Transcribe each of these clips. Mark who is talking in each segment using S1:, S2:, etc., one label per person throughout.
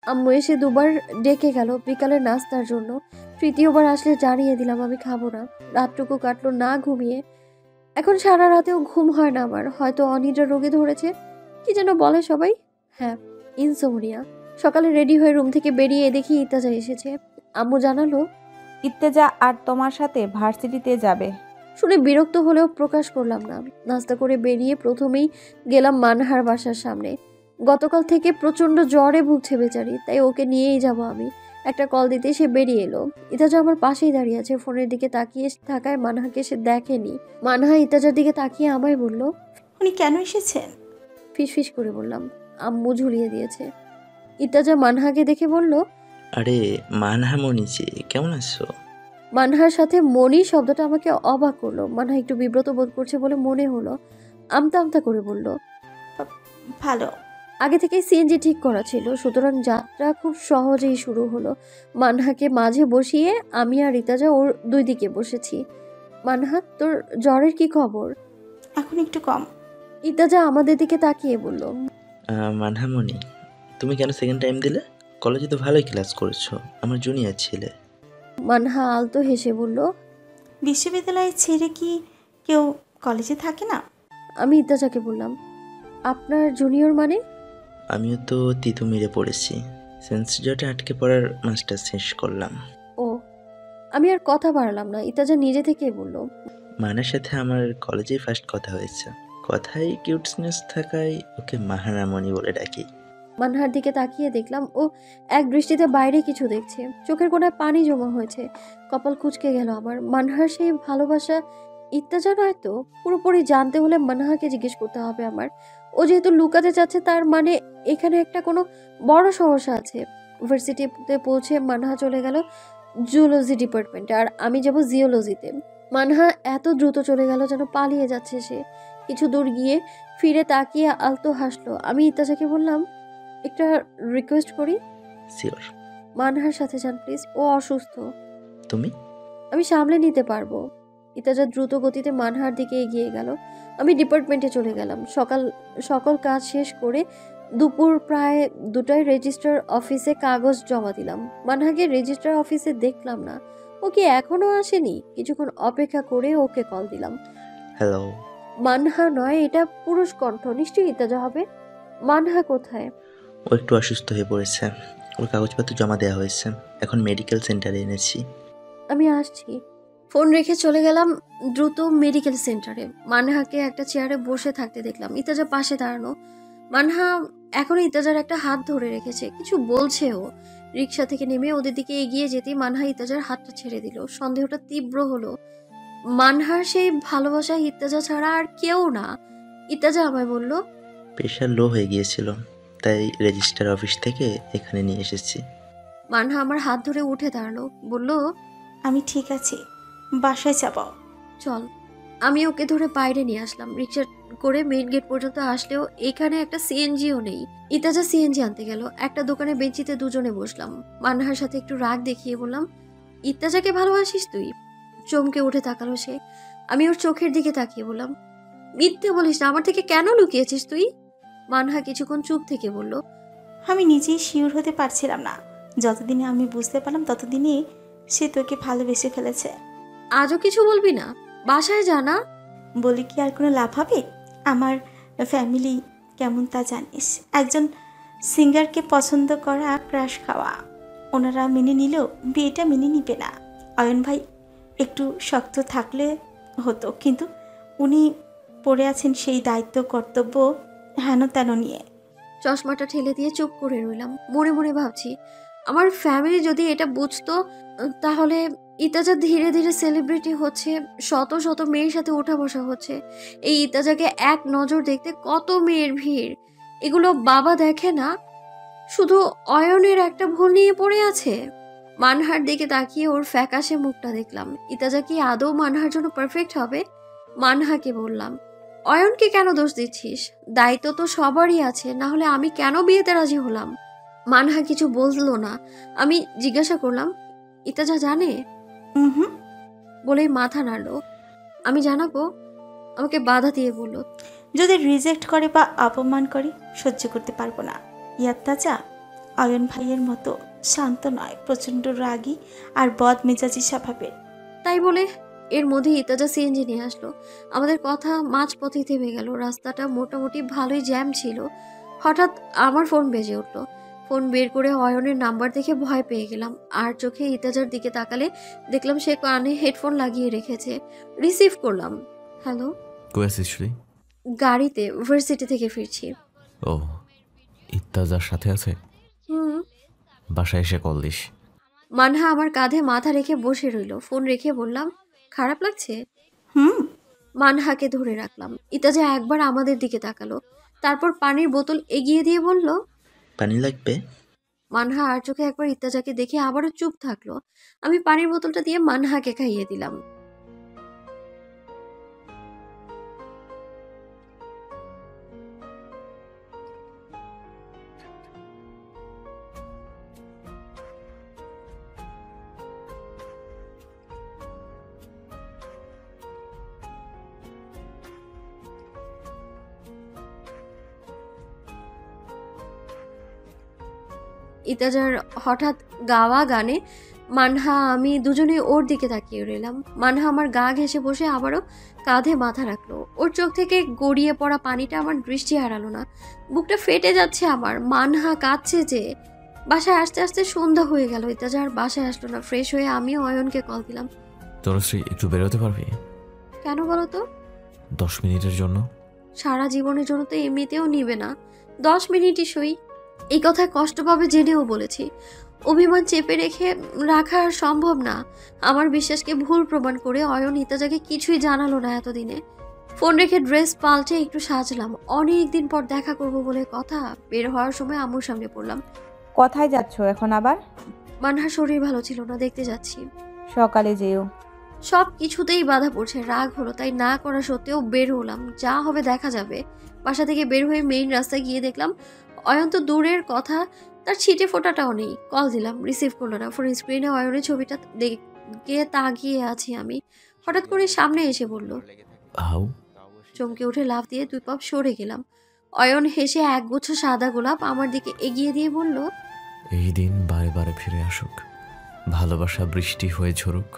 S1: আম্মু এসে দুবার ডেকে গেল বিকালের নাস্তার জন্য। তৃতীয়বার আসলে জানিয়ে দিলাম আমি খাবো না। রাতটুকু কাটলো না ঘুমিয়ে। এখন সারা রাতেও ঘুম হয় না আমার। হয়তো অনিদ্রা রোগে ধরেছে। কি যেন বলে সবাই? হ্যাঁ, ইনসোমনিয়া। সকালে রেডি হয়ে রুম থেকে বেরিয়ে দেখি ইত্তেজা এসেছে। আম্মু জানালো,
S2: ইত্তেজা আর তোমার সাথে ভার্সিটিতে যাবে।
S1: শুনে বিরক্ত হলেও প্রকাশ করলাম না। নাস্তা করে বেরিয়ে প্রথমেই গেলাম মানহার বাসার সামনে। গতকাল থেকে প্রচন্ড জ্বরে ভুগছে বেচারি, তাই ওকে নিয়েই যাব আমি। একটা কল দিতে সে বেরিয়ে এলো। ইতাজা আমার পাশেই দাঁড়িয়ে আছে, ফোনের দিকে তাকিয়ে থাকায় মানহাকে সে দেখেনি। মানহা ইতাজার দিকে তাকিয়ে আমায় বলল,
S3: উনি কেন এসেছেন?
S1: ফিসফিস করে বললাম। আম্মু ঝুলিয়ে দিয়েছে। ইতাজা মানহাকে দেখে বলল,
S4: আরে মানহামণি যে, কেমন আছো?
S1: মানহার সাথে মনি শব্দটা আমাকে অবাক করলো। মানহা একটু বিব্রত বোধ করছে বলে মনে হলো। আমতা আমতা করে বলল,
S3: ভালো।
S1: আগে থেকে সিএনজি ঠিক করা ছিল, সুতরাং যাত্রা খুব সহজেই শুরু হলো। মানহাকে মাঝে বসিয়ে আমি আর রিতাজা ওর দুই দিকে বসেছি। মানহা, তোর জ্বরের কি খবর?
S3: এখন একটু কম।
S1: ইতাজা আমাদের দিকে তাকিয়ে বলল,
S4: মানহামণি, তুমি কেন সেকেন্ড টাইম দিলে? কলেজে তো ভালোই ক্লাস করেছো, আমার জুনিয়র ছিলে।
S1: মানহা আলতো হেসে বলল,
S3: বিশ্ববিদ্যালয়ে ছেড়ে কি কেউ কলেজে থাকে না?
S1: আমি ইতাজাকে বললাম, আপনার জুনিয়র মানে?
S4: আমিও তো তিতুমিরে পড়েছি, সেন্সিজটে আটকে পড়ার মাস্টার শেষ করলাম।
S1: ও। আমি আর কথা বাড়ালাম না। ইতাজা নিজে থেকেই বলল,
S4: মানের সাথে আমার কলেজেই ফার্স্ট কথা হয়েছে। কথায় কিউটনেস থাকায় ওকে মাহানামণি বলে ডাকি।
S1: মানহার দিকে তাকিয়ে দেখলাম ও এক দৃষ্টিতে বাইরে কিছু দেখছে। চোখের কোণায় পানি জমা হয়েছে। কপাল কুঁচকে গেল আমার। মানহার সেই ভালোবাসা ইত্তেজা নয় তো? পুরোপুরি জানতে হলে মানহাকে জিজ্ঞেস করতে হবে আমার। ও যেহেতু লুকাতে চাচ্ছে, তার মানে এখানে একটা কোনো বড় সমস্যা আছে। ইউনিভার্সিটিতে পৌঁছে মানহা চলে গেল জুলজি ডিপার্টমেন্টে, আর আমি যাব জিওলজিতে। মানহা এত দ্রুত চলে গেল যেন পালিয়ে যাচ্ছে সে। কিছু দূর গিয়ে ফিরে তাকিয়ে আলতো হাসলো। আমি ইত্তেজাকে বললাম, একটা রিকোয়েস্ট করি।
S4: শিওর।
S1: মানহার সাথে যান প্লিজ, ও অসুস্থ।
S4: তুমি?
S1: আমি সামলে নিতে পারবো। ইতাজা দ্রুত গতিতে মানহার দিকে এগিয়ে গেল। আমি ডিপার্টমেন্টে চলে গেলাম। সকল কাজ শেষ করে দুপুর প্রায় 2টায় রেজিস্ট্রার অফিসে কাগজ জমা দিলাম। মানহাকে রেজিস্ট্রার অফিসে দেখলাম না। ও কি এখনো আসেনি? কিছুক্ষণ অপেক্ষা করে ওকে কল দিলাম।
S4: হ্যালো।
S1: মানহা নয়, এটা পুরুষ কণ্ঠ, নিশ্চয়ই ইতাজা হবে। মানহা কোথায়?
S4: ও একটু অসুস্থ হয়ে পড়েছে, ওর কাগজপত্র জমা দেওয়া হয়েছে, এখন মেডিকেল সেন্টারে এনেছি।
S1: আমি আসছি। ফোন রেখে চলে গেলাম দ্রুত মেডিকেল সেন্টারে। মানহাকে একটা চেয়ারে বসে থাকতে দেখলাম। ইতাজা পাশে দাঁড়ানো। মানহা এখনো ইতাজার একটা হাত ধরে রেখেছে, কিছু বলছে ও। রিক্সা থেকে নেমে ওদের দিকে এগিয়ে যেতেই মানহা ইতাজার হাতটা ছেড়ে দিল। সন্দেহটা তীব্র হলো। মানহার সেই ভালোবাসা ইত্তেজা ছাড়া আর কেউ না। ইত্তেজা আমায় বলল,
S4: প্রেশার লো হয়ে গিয়েছিল, তাই রেজিস্টার অফিস থেকে এখানে নিয়ে এসেছি।
S1: মানহা আমার হাত ধরে উঠে দাঁড়ালো, বলল,
S3: আমি ঠিক আছি, বাসায় যাব।
S1: চল। আমি ওকে ধরে বাইরে নিয়ে আসলাম। রিক্সা করে মেইন গেট পর্যন্ত আসলেও এখানে একটা সিএনজিও নেই। ইতাজা সিএনজি আনতে গেল। একটা দোকানে বেঞ্চিতে দুজনে বসলাম। মানহার সাথে একটু রাগ দেখিয়ে বললাম, ইত্তেজাকে ভালোবাসিস তুই? চমকে উঠে তাকালো সে। আমি ওর চোখের দিকে তাকিয়ে বললাম, মিথ্যে বলিস না, আমার থেকে কেন লুকিয়েছিস তুই? মানহা কিছুক্ষণ চুপ থেকে বলল,
S3: আমি নিজেই শিওর হতে পারছিলাম না। যতদিনে আমি বুঝতে পারলাম ততদিনই সে তোকে ভালোবেসে ফেলেছে।
S1: আজও কিছু বলবি না? বাসায় জানা।
S3: বলে কি আর কোনো লাভ হবে? আমার ফ্যামিলি কেমন তা জানিস। একজন সিঙ্গারকে পছন্দ করা, ক্রাশ খাওয়া, ওনারা মেনে নিলেও বিয়েটা মেনে নিবে না। অয়ন ভাই একটু শক্ত থাকলে হতো, কিন্তু উনি পড়ে আছেন সেই দায়িত্ব কর্তব্য হেন তেন নিয়ে।
S1: চশমাটা ঠেলে দিয়ে চুপ করে রইলাম। মনে মনে ভাবছি, আমার ফ্যামিলি যদি এটা বুঝতো, তাহলে ইতাজা ধীরে ধীরে সেলিব্রিটি হচ্ছে, শত শত মেয়ের সাথে ওঠা বসা হচ্ছে। এই ইতাজাকে এক নজর দেখতে কত মেয়ের ভিড়। এগুলো বাবা দেখে না, শুধু অয়নের একটা ভুল নিয়ে পড়ে আছে। মানহার দিকে তাকিয়ে ওর ফ্যাকাশে মুখটা দেখলাম। ইতাজা কি আদৌ মানহার জন্য পারফেক্ট হবে? মানহাকে বললাম, অয়নকে কেন দোষ দিচ্ছিস? দায়িত্ব তো সবারই আছে, না হলে আমি কেন বিয়েতে রাজি হলাম? মানহা কিছু বললো না। আমি জিজ্ঞাসা করলাম, ইতাজা জানে?
S3: হুম।
S1: বলেই মাথা নাড়লো। আমি জানাবো? আমাকে বাধা দিয়ে বলল,
S3: যদি রিজেক্ট করে বা অপমান করে সহ্য করতে পারবো না। ইয়াত্তাজা, অয়ন ভাইয়ের মতো শান্ত নয়, প্রচণ্ড রাগী আর বদমেজাজি স্বভাবের।
S1: তাই বলে এর মধ্যে ইতাজা সিএনজি নিয়ে আসলো। আমাদের কথা মাঝপথে থেমে গেল। রাস্তাটা মোটামুটি ভালোই জ্যাম ছিল। হঠাৎ আমার ফোন বেজে উঠলো। ফোন বের করে অয়নের নাম্বার দেখে ভয় পেয়ে গেলাম। আর চোখে ইতাজার দিকে তাকালে দেখলাম সে কানে হেডফোন লাগিয়ে রেখেছে। রিসিভ করলাম। হ্যালো।
S5: কই আছিস তুই?
S1: গাড়িতে, ভার্সিটি থেকে ফিরছি।
S5: ও, ইত্তাজার সাথে আছে?
S1: হুম।
S5: বাসায় এসে কল দিস।
S1: মানহা আমার কাঁধে মাথা রেখে বসে রইল। ফোন রেখে বললাম, খারাপ লাগছে?
S3: হুম।
S1: মানহাকে ধরে রাখলাম। ইতাজা একবার আমাদের দিকে তাকালো, তারপর পানির বোতল এগিয়ে দিয়ে বলল,
S4: পানি লাগবে?
S1: মানহা আর চোখে একবার ইত্তাজাকে দেখে আবারও চুপ থাকলো। আমি পানির বোতলটা দিয়ে মানহাকে খাইয়ে দিলাম। ইতাজার হঠাৎ গাওয়া গানে মানহা আমি দুজনে ওর দিকে তাকিয়ে রইলাম। মানহা আমার গা ঘেঁষে বসে আবারও কাঁধে মাথা রাখলো। ওর চোখ থেকে গড়িয়ে পড়া পানিটা আমার দৃষ্টি হারালো না। বুকটা ফেটে যাচ্ছে আমার। মানহা কাঁদছে যে। বাসায় আসতে আসতে সন্ধ্যা হয়ে গেল। ইতাজা আর বাসায় আসলো না। ফ্রেশ হয়ে আমিও অয়নকে কল দিলাম।
S5: তনুশ্রী, একটু বেরোতে পারবি?
S1: কেন বলো তো?
S5: 10 মিনিটের জন্য।
S1: সারা জীবনের জন্য তো এমনিতেও নিবে না, 10 মিনিটই সই। এই কথা কষ্ট পাবে জেনেও বলেছি। অভিমান চেপে রাখা আর সম্ভব না। আমার বিশ্বাসকে ভুল প্রমাণ করে অয়ন ইতাজাকে কিছুই জানালো না এতদিনে। ফোন রেখে ড্রেস পাল্টে একটু সাজলাম। অনেক দিন পর দেখা করব বলে কথা। বের হওয়ার সময় আম্মুর সামনে পড়লাম।
S2: কোথায় যাচ্ছ এখন আবার?
S1: মানহার শরীর ভালো ছিল না, দেখতে যাচ্ছি।
S2: সকালে যেও।
S1: সব কিছুতেই বাধা পড়ছে। রাগ হলো, তাই না করা সত্ত্বেও বের হলাম। যা হবে দেখা যাবে। বাসা থেকে বের হয়ে মেইন রাস্তায় গিয়ে দেখলাম অয়ন তো দূরের কথা, তার ছিটে ফোটাটাও নেই। কল দিলাম, রিসিভ করলো না। ফোন স্ক্রিনে অয়নের ছবিটা দেখে তাকিয়ে আছি আমি। হঠাৎ করে সামনে এসে বলল,
S5: হাউ?
S1: চমকে উঠে লাফ দিয়ে 2 পা সরে গেলাম। অয়ন হেসে একগুচ্ছ সাদা গোলাপ আমার দিকে এগিয়ে দিয়ে বলল,
S5: এই দিন বারে বারে ফিরে আসুক, ভালোবাসা বৃষ্টি হয়ে ঝরুক।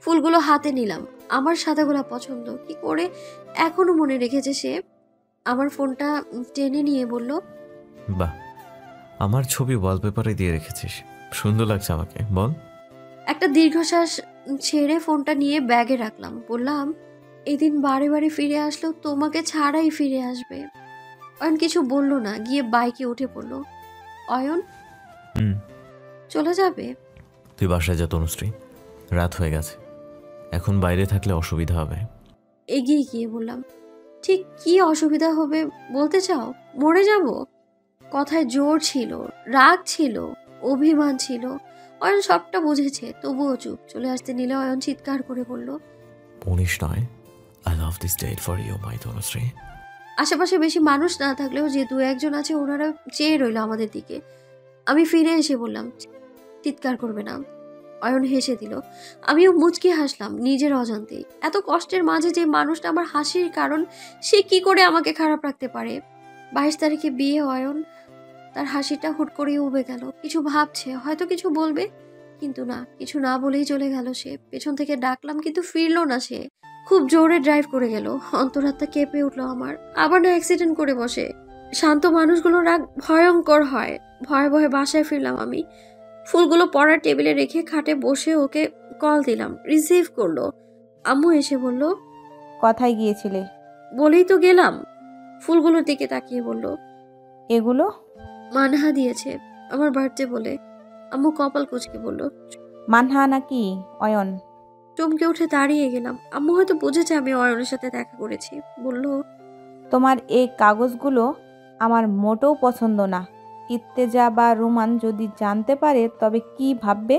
S1: ফুলগুলো হাতে নিলাম। আমার সাদা গোলাপ পছন্দ, কি করে এখনো মনে রেখেছে সে। আমার ফোনটা টেনে নিয়ে বলল,
S5: বাহ, আমার ছবি ওয়ালপেপারে দিয়ে রেখেছিস, সুন্দর লাগছে আমাকে, বল।
S1: একটা দীর্ঘশ্বাস ছেড়ে ফোনটা নিয়ে ব্যাগে রাখলাম। বললাম, এদিন বারে বারে ফিরে আসলেও তোমাকে ছাড়াই ফিরে আসবে। অয়ন কিছু বলল না, গিয়ে বাইকে উঠে পড়লো। অয়ন চলে যাবে?
S5: তুই বাসায় যা তনুশ্রী, রাত হয়ে গেছে, এখন বাইরে থাকলে অসুবিধা হবে।
S1: এগিয়ে গিয়ে বললাম, ঠিক কি অসুবিধা হবে বলতে চাও? মরে যাব? কথায় জোর ছিল, রাগ ছিল, অভিমান ছিল। অয়ন সবটা বুঝেছে, তবুও চুপ। চলে আসতে নিলে অয়ন চিৎকার করে বলল,
S5: 19 নয়, I love this date for you my Tanushree.
S1: আশেপাশে বেশি মানুষ না থাকলেও যে 2-1 আছে ওনারা চেয়ে রইল আমাদের দিকে। আমি ফিরে এসে বললাম, চিৎকার করবে না। অয়ন হেসে দিল। আমিও মুচকি হাসলাম নিজের অজান্তেই। এত কষ্টের মাঝে যে মানুষটা আমার হাসির কারণ, সে কি করে আমাকে খারাপ রাখতে পারে? 22 তারিখে বিয়ে অয়ন। তার হাসিটা হুট করে উবে গেল। কিছু ভাবছে, হয়তো কিছু বলবে, কিন্তু না, কিছু না বলেই চলে গেল সে। পেছন থেকে ডাকলাম কিন্তু ফিরলো না সে। খুব জোরে ড্রাইভ করে গেল। অন্তরাত্মা কেঁপে উঠলো আমার। আবার না অ্যাক্সিডেন্ট করে বসে। শান্ত মানুষগুলোর রাগ ভয়ঙ্কর হয়। ভয়ে ভয়ে বাসায় ফিরলাম আমি। ফুলগুলো পড়ার টেবিলে রেখে খাটে বসে ওকে কল দিলাম, রিসিভ করলো। আম্মু এসে বলল,
S2: কোথায় গিয়েছিলে?
S1: বলেই তো গেলাম। ফুলগুলোর দিকে তাকিয়ে বলল,
S2: এগুলো?
S1: মানহা দিয়েছে আমার বার্থডে বলে। আম্মু কপাল কুঁচকে বলল।
S2: মানহা নাকি অয়ন?
S1: চমকে উঠে দাঁড়িয়ে গেলাম। আম্মু হয়তো বুঝেছে আমি অয়নের সাথে দেখা করেছি। বলল,
S2: তোমার এই কাগজগুলো আমার মোটেও পছন্দ না। ইত্তেজা বা রোমান যদি জানতে পারে তবে কি ভাববে?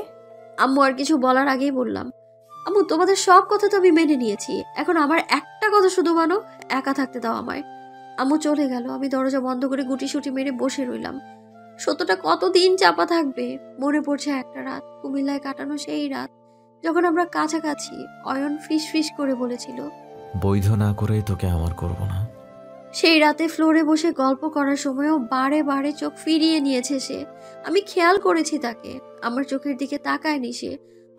S1: আম্মু আর কিছু বলার আগেই বললাম, আম্মু তোমাদের সব কথা তো আমি মেনে নিয়েছি, এখন আমার একটা কথা শুধু মানো, একা থাকতে দাও আমায়। আম্মু চলে গেল। আমি দরজা বন্ধ করে গুটিসুটি মেরে বসে রইলাম। সত্যটা কতদিন চাপা থাকবে? মনে পড়ছে একটা রাত, কুমিল্লায় কাটানো সেই রাত, যখন আমরা কাছাকাছি। অয়ন ফিস ফিস করে বলেছিল,
S5: বৈধ না করে তোকে আমার করব না।
S1: সেই রাতে ফ্লোরে বসে গল্প করার সময়ও বারে বারে চোখ ফিরিয়ে নিয়েছে সে। আমি খেয়াল করেছি তাকে, আমার চোখের দিকে তাকায়নি সে।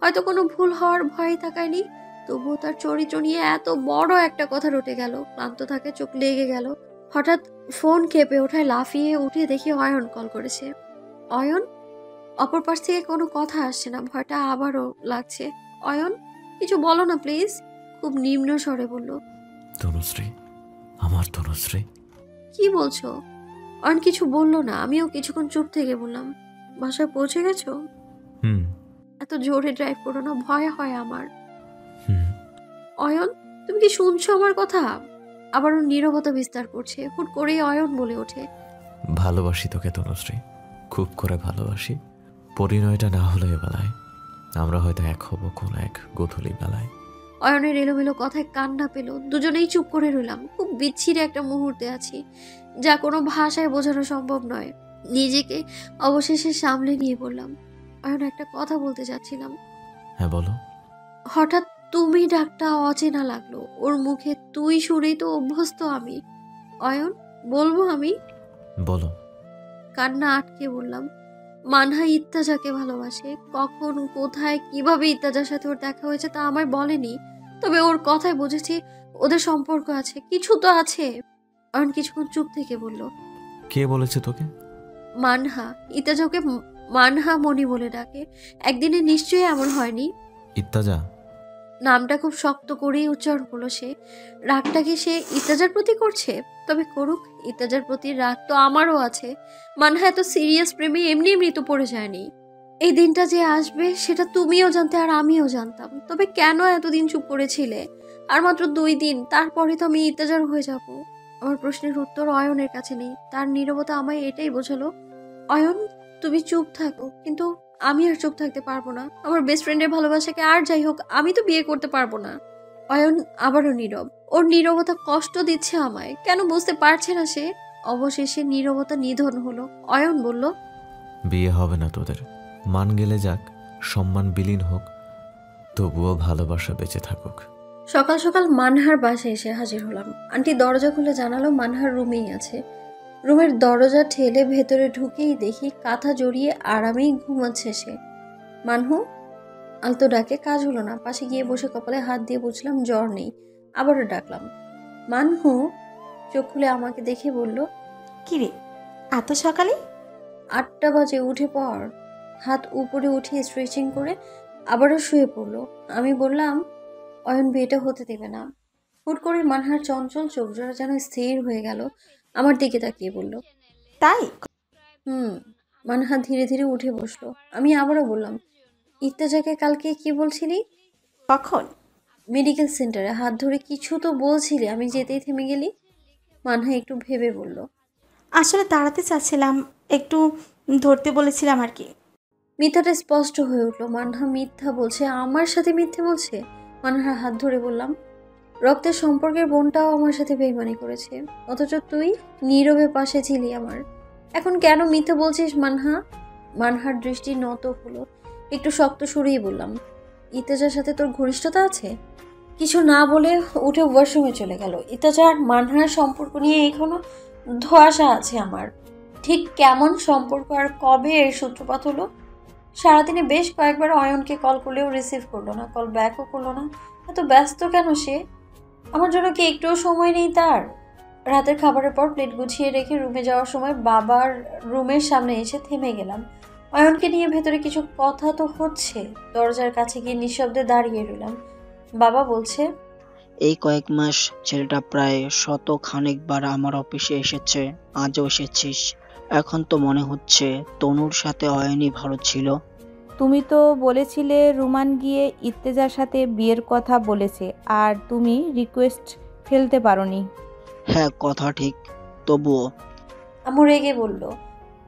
S1: হয়তো কোনো ভুল হওয়ার ভয়ে তাকায়নি, তবুও তার চরিত্র নিয়ে এত বড় একটা কথা রটে গেল। ক্লান্ত থাকে, চোখ লেগে গেল। হঠাৎ ফোন কেঁপে ওঠায় লাফিয়ে উঠে দেখি অয়ন কল করেছে। অয়ন? অপর পাশ থেকে কোনো কথা আসছে না, ভয়টা আবারও লাগছে। অয়ন, কিছু বলো না প্লিজ, খুব নিম্ন স্বরে বলল।
S5: তনুশ্রী, আমার তনুশ্রী।
S1: কি বলছো? অয়ন কিছু বললো না, আমিও কিছুক্ষণ চুপ থেকে বললাম, বাসায় পৌঁছে গেছো?
S5: হুম
S1: এত জোরে ড্রাইভ করো না, ভয় হয় আমার।
S5: হুম।
S1: অয়ন, তুমি কি শুনছো আমার কথা? আবারও নীরবতা বিস্তার করছে। হুট করেই অয়ন বলে ওঠে,
S5: ভালোবাসি তোকে তনুশ্রী, খুব করে ভালোবাসি। পরিণয়টা না হলে এ বেলায় আমরা হয়তো এক হব কোন এক গোধূলি বেলায়।
S1: অয়নের এলোমেলো কথায় কান্না পেল। দুজনেই চুপ করে রইলাম। খুব বিচ্ছিরি একটা মুহূর্তে আছি, যা কোনো ভাষায় বোঝানো সম্ভব নয়। নিজেকে অবশেষে সামলে নিয়ে বললাম, অয়ন, একটা কথা বলতে চাচ্ছিলাম।
S5: হ্যাঁ বলো।
S1: হঠাৎ তুমি ডাকটা অচেনা লাগলো। ওর মুখে তুই শুনেই তো অভ্যস্ত আমি। অয়ন, বলবো আমি?
S5: বলো।
S1: কান্না আটকে বললাম, মানহা ইত্তেজাকে ভালোবাসে। কখন, কোথায়, কিভাবে ইত্তেজার সাথে ওর দেখা হয়েছে তা আমায় বলেনি, তবে ওর কথায় বুঝেছি ওদের সম্পর্ক আছে, কিছু তো আছে। অয়ন কিছুক্ষণ চুপ থেকে বলল,
S5: কে বলেছে তোকে?
S1: মানহা। ইত্তেজা ওকে মানহা মনি বলে ডাকে। একদিনে নিশ্চয়ই এমন হয়নি।
S5: ইত্তেজা?
S1: নামটা খুব শক্ত করেই উচ্চারণ করলো সে। রাগটা কি সে ইত্তেজার প্রতি করছে? তবে করুক, ইত্তেজার প্রতি রাগ তো আমারও আছে। মানহা এত সিরিয়াস প্রেমে এমনি এমনি তো পড়ে যায়নি। এই দিনটা যে আসবে সেটা তুমিও জানতে আর আমিও জানতাম, তবে কেন এতদিন চুপ করেছিলে? আর মাত্র 2 দিন, তারপরে তো আমি ইত্তেজার হয়ে যাব। আমার প্রশ্নের উত্তর অয়নের কাছে নেই। তার নীরবতা আমায় এটাই বোঝালো, অয়ন, তুমি চুপ থাকো, কিন্তু আমি আর চুপ থাকতে পারবো না। আমার বেস্ট ফ্রেন্ডের ভালোবাসাকে আর যাই হোক আমি তো বিয়ে করতে পারবো না। অয়ন আবারও নীরব। ওর নীরবতা কষ্ট দিচ্ছে আমায়, কেন বুঝতে পারছে না সে। অবশেষে নীরবতা নিধন হলো। অয়ন বলল,
S5: বিয়ে হবে না তোদের, মান গেলে যাক, সম্মান বিলীন হোক, তবুও ভালোবাসা বেঁচে থাকুক।
S1: সকাল সকাল মানহার বাসায় এসে হাজির হলাম। আন্টি দরজা খুলে জানালো মানহার রুমেই আছে। রুমের দরজা ঠেলে ভেতরে ঢুকেই দেখি কাঁথা জড়িয়ে আরামেই ঘুমাচ্ছে সে। মানহু, আলতো ডাকে কাজ হলো না। পাশে গিয়ে বসে কপালে হাত দিয়ে বুঝলাম জ্বর নেই। আবারও ডাকলাম, মানহু। চোখ খুলে আমাকে দেখে বলল,
S3: কিরে, এত সকালে?
S1: 8টা বাজে, উঠে পড়। হাত উপরে উঠিয়ে স্ট্রেচিং করে আবারও শুয়ে পড়লো। আমি বললাম, অয়ন বিয়েটা হতে দেবে না। হুট করে মানহার চঞ্চল চোখ জোড়া যেন স্থির হয়ে গেল। আমার দিকে তাকিয়ে বলল,
S3: তাই?
S1: হুম। মানহা ধীরে ধীরে উঠে বসলো। আমি আবারও বললাম, ইত্তেজাকে কালকে কি বলছিলি?
S3: কখন?
S1: মেডিকেল সেন্টারে হাত ধরে কিছু তো বলছিলি, আমি যেতেই থেমে গেলি। মানহা একটু ভেবে বলল,
S3: আসলে দাঁড়াতে চাচ্ছিলাম, একটু ধরতে বলেছিলাম আর কি।
S1: মিথ্যাটা স্পষ্ট হয়ে উঠলো। মানহা মিথ্যা বলছে, আমার সাথে মিথ্যে বলছে। মানহার হাত ধরে বললাম, রক্তের সম্পর্কের বোনটাও আমার সাথে বেইমানি করেছে, অথচ তুই নীরবে পাশে ছিলি আমার। এখন কেন মিথ্যে বলছিস মানহা? মানহার দৃষ্টি নত হলো। একটু শক্ত সুরেই বললাম, ইত্তেজার সাথে তোর ঘনিষ্ঠতা আছে? কিছু না বলে উঠে ওয়াশরুমে চলে গেল। ইত্তেজা আর মানহার সম্পর্ক নিয়ে এখনো ধোঁয়াশা আছে আমার। ঠিক কেমন সম্পর্ক আর কবে এর সূত্রপাত হলো? সারাদিনে বেশ কয়েকবার অয়নকে কল করলেও রিসিভ করলো না, কল ব্যাকও করলো না। এত ব্যস্ত কেন সে? আমার জন্য কি একটুও সময় নেই তার? রাতের খাবারের পর প্লেট গুছিয়ে রেখে রুমে যাওয়ার সময় বাবার রুমের সামনে এসে থেমে গেলাম। অয়নকে নিয়ে ভেতরে কিছু কথা তো হচ্ছে। দরজার কাছে গিয়ে নিঃশব্দে দাঁড়িয়ে রইলাম। বাবা বলছে,
S6: এই কয়েক মাস ছেলেটা প্রায় 100-খানেকবার আমার অফিসে এসেছে, আজও এসেছিস। এখন তো মনে হচ্ছে তনুর সাথে অয়নই ভালো ছিল।
S2: তুমি তো বলেছিলে রুমান গিয়ে ইত্তেজার সাথে বিয়ের কথা বলেছে, আর তুমি রিকোয়েস্ট ফেলতে পারোনি।
S6: হ্যাঁ, কথা ঠিক, তবুও।
S1: আম্মু রেগে বলল,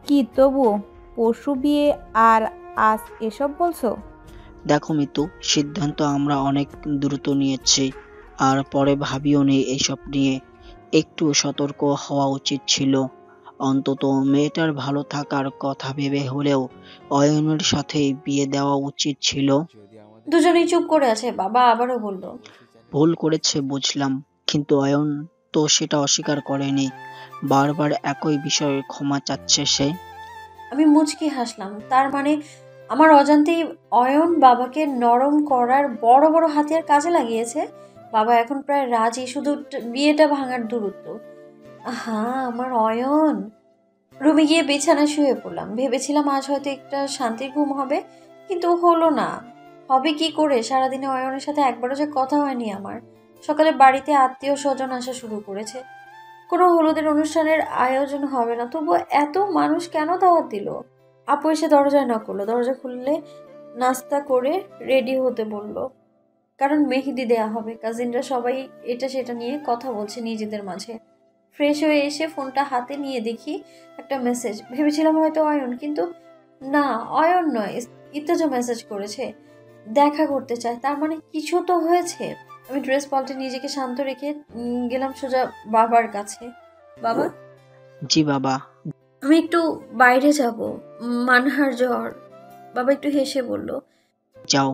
S2: কি তবুও? পরশু বিয়ে আর আজ এসব বলছো?
S6: দেখো মিতু, সিদ্ধান্ত আমরা অনেক দ্রুত নিয়েছি, আর পরে ভাবিও নেই এইসব নিয়ে। একটু সতর্ক হওয়া উচিত ছিল। অন্তত মেয়েটার ভালো থাকার কথা ভেবে হলেও অয়নের সাথে বিয়ে দেওয়া উচিত ছিল।
S1: দুজনেই চুপ করে আছে। বাবা আবারও বলল,
S6: ভুল করেছে বুঝলাম, কিন্তু অয়ন তো সেটা অস্বীকার করেনি। বারবার একই বিষয়ে ক্ষমা চাচ্ছে সে।
S1: আমি মুচকি হাসলাম। তার মানে আমার অজান্তেই অয়ন বাবাকে নরম করার বড় বড় হাতিয়ার কাজে লাগিয়েছে। বাবা এখন প্রায় রাজি, শুধু বিয়েটা ভাঙার দূরত্ব। হ্যাঁ, আমার অয়ন। রুমে গিয়ে বিছানায় শুয়ে পড়লাম। ভেবেছিলাম আজ হয়তো একটা শান্তির ঘুম হবে, কিন্তু হলো না। হবে কি করে? সারাদিনে অয়নের সাথে একবারও যে কথা হয়নি আমার। সকালে বাড়িতে আত্মীয় স্বজন আসা শুরু করেছে। কোনো হলুদের অনুষ্ঠানের আয়োজন হবে না, তবুও এত মানুষ কেন দাওয়াত দিল? আপু এসে দরজায় নক করলো। দরজা খুললে নাস্তা করে রেডি হতে বলল, কারণ মেহেদি দেয়া হবে। কাজিনরা সবাই এটা সেটা নিয়ে কথা বলছে নিজেদের মাঝে। ফ্রেশ হয়ে এসে ফোনটা হাতে নিয়ে দেখি একটা মেসেজ। ভেবেছিলাম হয়তো অয়ন, কিন্তু না, অয়ন নয়, ইত্তেজা মেসেজ করেছে, দেখা করতে চায়। তার মানে কিছু তো হয়েছে। আমি ড্রেস পাল্টে নিজেকে শান্ত রেখে গেলাম সোজা বাবার কাছে। বাবা,
S6: জি বাবা।
S1: আমি একটু বাইরে যাব, মানহার জ্বর। বাবা একটু হেসে বলল,
S6: যাও।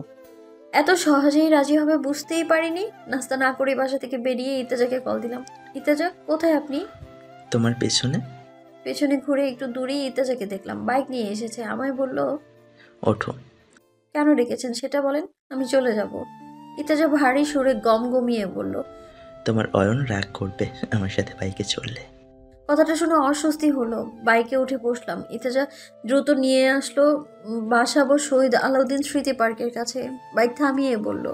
S1: এত সহজেই রাজি হবে বুঝতেই পারিনি। নাস্তা না করে বাসা থেকে বেরিয়ে ইত্তেজাকে কল দিলাম। ইত্তেজা, কোথায় আপনি?
S4: তোমার পেছনে।
S1: পেছনে ঘুরে একটু দূরেই ইত্তেজাকে দেখলাম, বাইক নিয়ে এসেছে। আমায় বলল,
S4: ওঠো।
S1: কেন ডেকেছেন সেটা বলেন, আমি চলে যাব। ইত্তেজা ভারী সুরে গম গমিয়ে বলল,
S4: তোমার অয়ন রাগ করবে আমার সাথে বাইকে চললে।
S1: কথাটা শুনে অস্বস্তি হলো। বাইকে উঠে বসলাম। ইত্তেজা দ্রুত নিয়ে আসলো বাসাবো শহীদ আলাউদ্দিন স্মৃতি পার্কের কাছে। বাইক থামিয়ে বলল,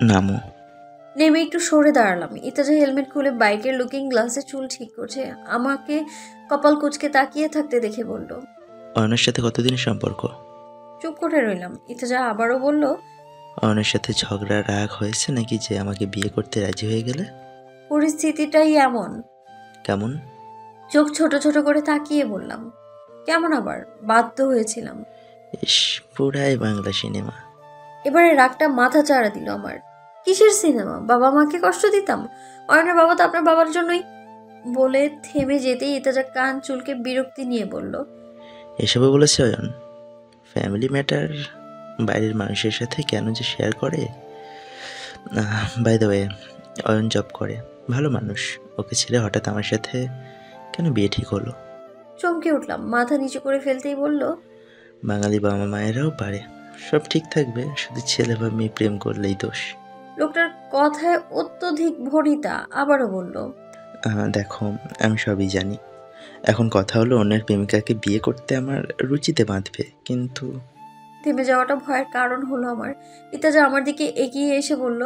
S4: নামো।
S1: নেমে একটু সরে দাঁড়ালাম। ইত্তেজা হেলমেট খুলে বাইকের লুকিং গ্লাসে চুল ঠিক করছে। আমাকে কপাল কুঁচকে তাকিয়ে থাকতে দেখে বলল,
S4: অয়নের সাথে কতদিনের সম্পর্ক?
S1: চুপ করে রইলাম। ইত্তেজা আবারও বলল,
S4: অয়নের সাথে ঝগড়া রাগ হয়েছে নাকি যে আমাকে বিয়ে করতে রাজি হয়ে গেলে?
S1: পরিস্থিতিটাই এমন।
S4: কেমন?
S1: চোখ ছোট ছোট করে তাকিয়ে বললাম, কেমন আবার? বাধ্য হয়েছিলাম।
S4: ইস, পুরাই বাংলা সিনেমা।
S1: এবারে রাগটা মাথা চাড়া দিল আমার। কিসের সিনেমা? বাবা মাকে কষ্ট দিতাম? অয়নের বাবা তো আপনার বাবার জন্যই। বলে থেমে যেতেই ইত্তেজা কান চুলকে বিরক্তি নিয়ে বলল,
S4: এসবও বলেছে অয়ন? ফ্যামিলি ম্যাটার বাইরের মানুষের সাথে কেন যে শেয়ার করে। By the way, Ayan job করে, ভালো মানুষ। ওকে ছেড়ে হঠাৎ আমার সাথে কেন বিয়ে ঠিক হলো?
S1: চমকে উঠলাম। মাথা নিচু করে ফেলতেই বলল,
S4: বাঙালি বাবা মায়েরাও পারে, সব ঠিক থাকবে, শুধু ছেলে বা মেয়ে প্রেম করলেই দোষ।
S1: লোকটার কথায় অত্যধিক ভনিতা। আবারও বলল,
S4: দেখো, আমি সবই জানি। এখন কথা হলো অন্যের প্রেমিকাকে বিয়ে করতে আমার রুচিতে বাঁধবে, কিন্তু
S1: থেমে যাওয়াটা ভয়ের কারণ হলো আমার। ইত্তেজা আমার দিকে এগিয়ে এসে বলল,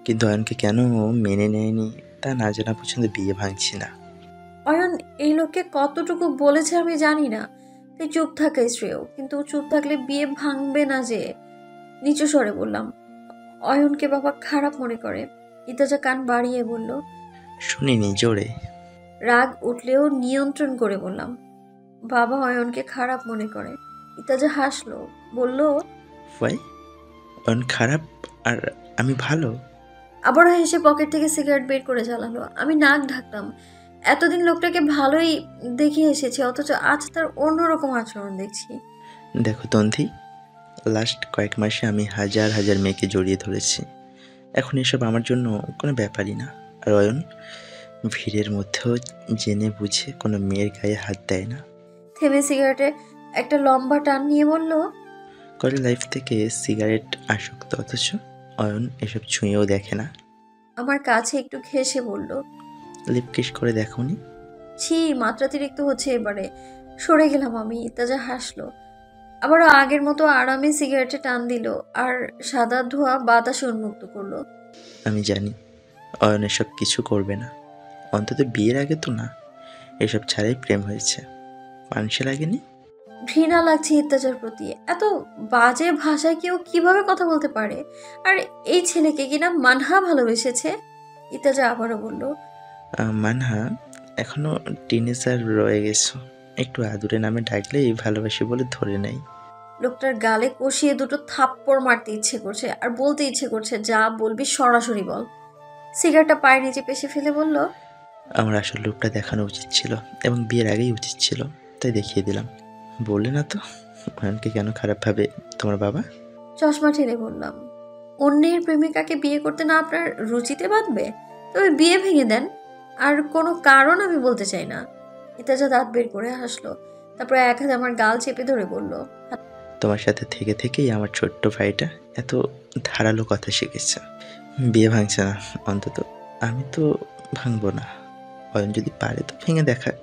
S4: কিন্তু অয়নকে কেন মেনে নেয়নি তা না জানা পর্যন্ত বিয়ে ভাঙছি না।
S1: অয়ন এই লোককে কতটুকু বলেছে আমি জানি না, তাই চুপ থাকাই শ্রেয়। কিন্তু চুপ থাকলে বিয়ে ভাঙবে না যে। নিচু স্বরে বললাম, অয়নকে বাবা খারাপ মনে করে। ইত্তেজা কান বাড়িয়ে বলল,
S4: শুনিনি জোরে।
S1: রাগ উঠলেও নিয়ন্ত্রণ করে বললাম, বাবা অয়নকে খারাপ মনে করে। ইত্তেজা হাসলো, বলল,
S4: ওয়াই? অয়ন খারাপ আর আমি ভালো?
S1: আবারও হেসে পকেট থেকে সিগারেট বের করে জ্বালালো। আমি নাক ঢাকলাম। এতদিন লোকটাকে ভালোই দেখে এসেছি, অথচ আজ তার অন্যরকম আচরণ দেখছি।
S4: দেখো তন্থি, লাস্ট কয়েক মাসে আমি হাজার হাজার মেয়েকে জড়িয়ে ধরেছি। এখন এসব আমার জন্য কোনো ব্যাপারই না। আর অয়ন ভিড়ের মধ্যেও জেনে বুঝে কোনো মেয়ের গায়ে হাত দেয় না।
S1: থেমে সিগারেটে একটা লম্বা টান নিয়ে বলল,
S4: কলেজ লাইফ থেকে সিগারেট আসক্ত, অথচ অয়ন এসব ছুঁয়েও দেখে না।
S1: আমার কাছে একটু ঘেঁষে বলল,
S4: লিপ কিস করে দেখোনি?
S1: ছি, মাত্রাতিরিক্ত হচ্ছে এবারে। সরে গেলাম আমি। ইত্তেজা হাসলো, আবারও আগের মতো আরামে সিগারেটে টান দিল আর সাদা ধোঁয়া বাতাসে উন্মুক্ত করলো।
S4: আমি জানি অয়ন এসব কিছু করবে না, অন্তত বিয়ের আগে তো না। এসব ছাড়াই প্রেম হয়েছে, মানুষে লাগেনি?
S1: ঘৃণা লাগছে ইত্তেজার প্রতি। এত বাজে ভাষায় কেউ কিভাবে কথা বলতে পারে? আর এই ছেলেকে কিনা মানহা ভালোবেসেছে। ইত্তেজা আবারও বলল,
S4: মানহা এখনো টিনেজার রয়ে গেছো, একটু আদুরে নামে ডাকলেই ভালোবাসি বলে ধরে নেই।
S1: লোকটার গালে কষিয়ে দুটো থাপ্পড় মারতে ইচ্ছে করছে আর বলতে ইচ্ছে করছে, যা বলবি সরাসরি বল। সিগারেটটা পায়ের নিচে পেশে ফেলে বলল,
S4: আমার আসল রূপটা দেখানো উচিত ছিল, এবং বিয়ের আগেই উচিত ছিল, তাই দেখিয়ে দিলাম। বললে না তো অয়নকে কেন খারাপ ভাবে তোমার বাবা?
S1: চশমা ঠেলে বললাম, অন্যের প্রেমিকাকে বিয়ে করতে না আপনার রুচিতে বাঁধবে? তবে বিয়ে ভেঙে দেন। আর কোনো কারণ আমি বলতে চাই না। ইতাজা দাঁত বের করে হাসলো, তারপর এক হাতে আমার গাল চেপে ধরে বলল,
S4: তোমার সাথে থেকে থেকেই আমার ছোট্ট ভাইটা এত ধারালো কথা শিখেছে। বিয়ে ভাঙছে না, অন্তত আমি তো ভাঙবো না। অয়ন যদি পারে তো ভেঙে দেখাক।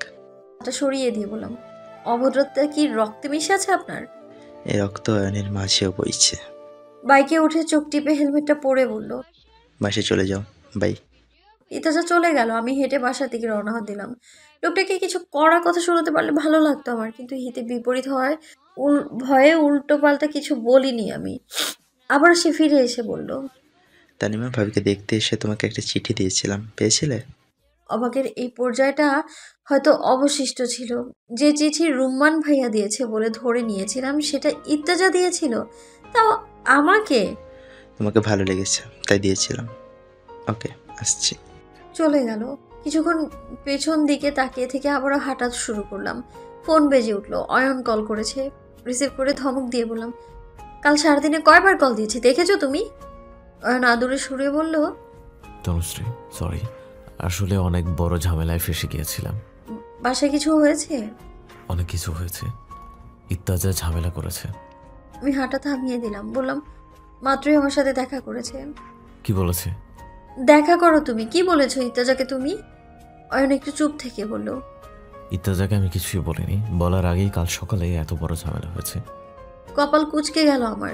S1: হাতটা সরিয়ে দিয়ে বললাম, অভদ্রতা কি রক্তে মিশে আছে আপনার?
S4: এই রক্ত অয়নের মাঝেও বইছে।
S1: বাইকে উঠে চোখ টিপে হেলমেটটা পরে বলল,
S4: বাসে চলে যাও, বাই।
S1: ইতাজা চলে গেল। আমি হেঁটে বাসার দিকে রওনা দিলাম। লোকটাকে কিছু কড়া কথা শোনাতে পারলে ভালো লাগতো আমার, কিন্তু হিতে বিপরীত হয় ভয়ে উল্টো পাল্টা কিছু বলিনি আমি। আবার সে ফিরে এসে বলল,
S4: তানিমা ভাবিকে দেখতে এসে তোমাকে একটা চিঠি দিয়েছিলাম, পেয়েছিলে?
S1: অবাকের এই পর্যায়টা হয়তো অবশিষ্ট ছিল। যে চিঠি রুম্মান ভাইয়া দিয়েছে বলে ধরে নিয়েছিলাম, সেটা ইত্তেজা দিয়েছিল, তাও আমাকে।
S4: তোমাকে ভালো লেগেছে তাই দিয়েছিলাম। ওকে, আসছি।
S1: চলে গেল। কিছুক্ষণ পেছন দিকে তাকিয়ে থেকে আবারও হাঁটা শুরু করলাম। ফোন বেজে উঠলো। অয়ন কল করেছে। রিসিভ করে ধমক দিয়ে বললাম, কাল সারাদিনে কয়বার কল দিয়েছি দেখেছো তুমি? অয়ন আদুরে সুরে বলল,
S5: তনুশ্রী সরি, আসলে অনেক বড় ঝামেলায় ফেসে গিয়েছিলাম।
S1: বাসায় কিছু হয়েছে?
S5: অনেক কিছু হয়েছে, ইত্যাজা ঝামেলা করেছে।
S1: আমি হাঁটা থামিয়ে দিলাম, বললাম, মাত্রই আমার সাথে দেখা করেছে।
S5: কি বলেছে?
S1: দেখা করো তুমি। কি বলেছো ইত্তেজাকে তুমি? অয়ন একটু চুপ থেকে বলল,
S5: ইত্যাজাকে আমি কিছুই বলিনি, বলার আগেই কাল সকালে এত বড় ঝামেলা হয়েছে।
S1: কপাল কুঁচকে গেল আমার।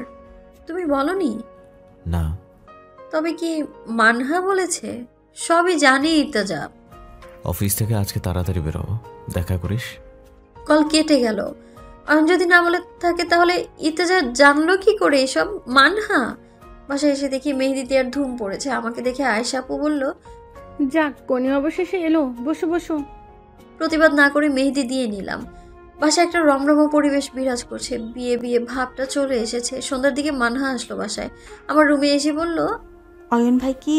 S1: তুমি বলনি?
S5: না।
S1: তবে কি মানহা বলেছে? সবই জানি ইত্তেজা।
S5: অফিস থেকে আজকে তাড়াতাড়ি বেরোবো, দেখা করিস।
S1: কল কেটে গেল। অয়ন যদি না বলে থাকে তাহলে ইত্তেজা জানলো কি করে এসব? মানহা। বাসায় এসে দেখি মেহেদি দেওয়ার ধুম পড়েছে। আমাকে দেখে আয়েশা আপু বলল,
S7: যাক, কনে অবশেষে এলো, বসো বসো।
S1: প্রতিবাদ না করে মেহেদি দিয়ে নিলাম। বাসায় একটা রমরমা পরিবেশ বিরাজ করছে। বিয়ে বিয়ে ভাবটা চলে এসেছে। সন্ধ্যার দিকে মানহা আসলো বাসায়। আমার রুমে এসে বলল,
S3: অয়ন ভাই কি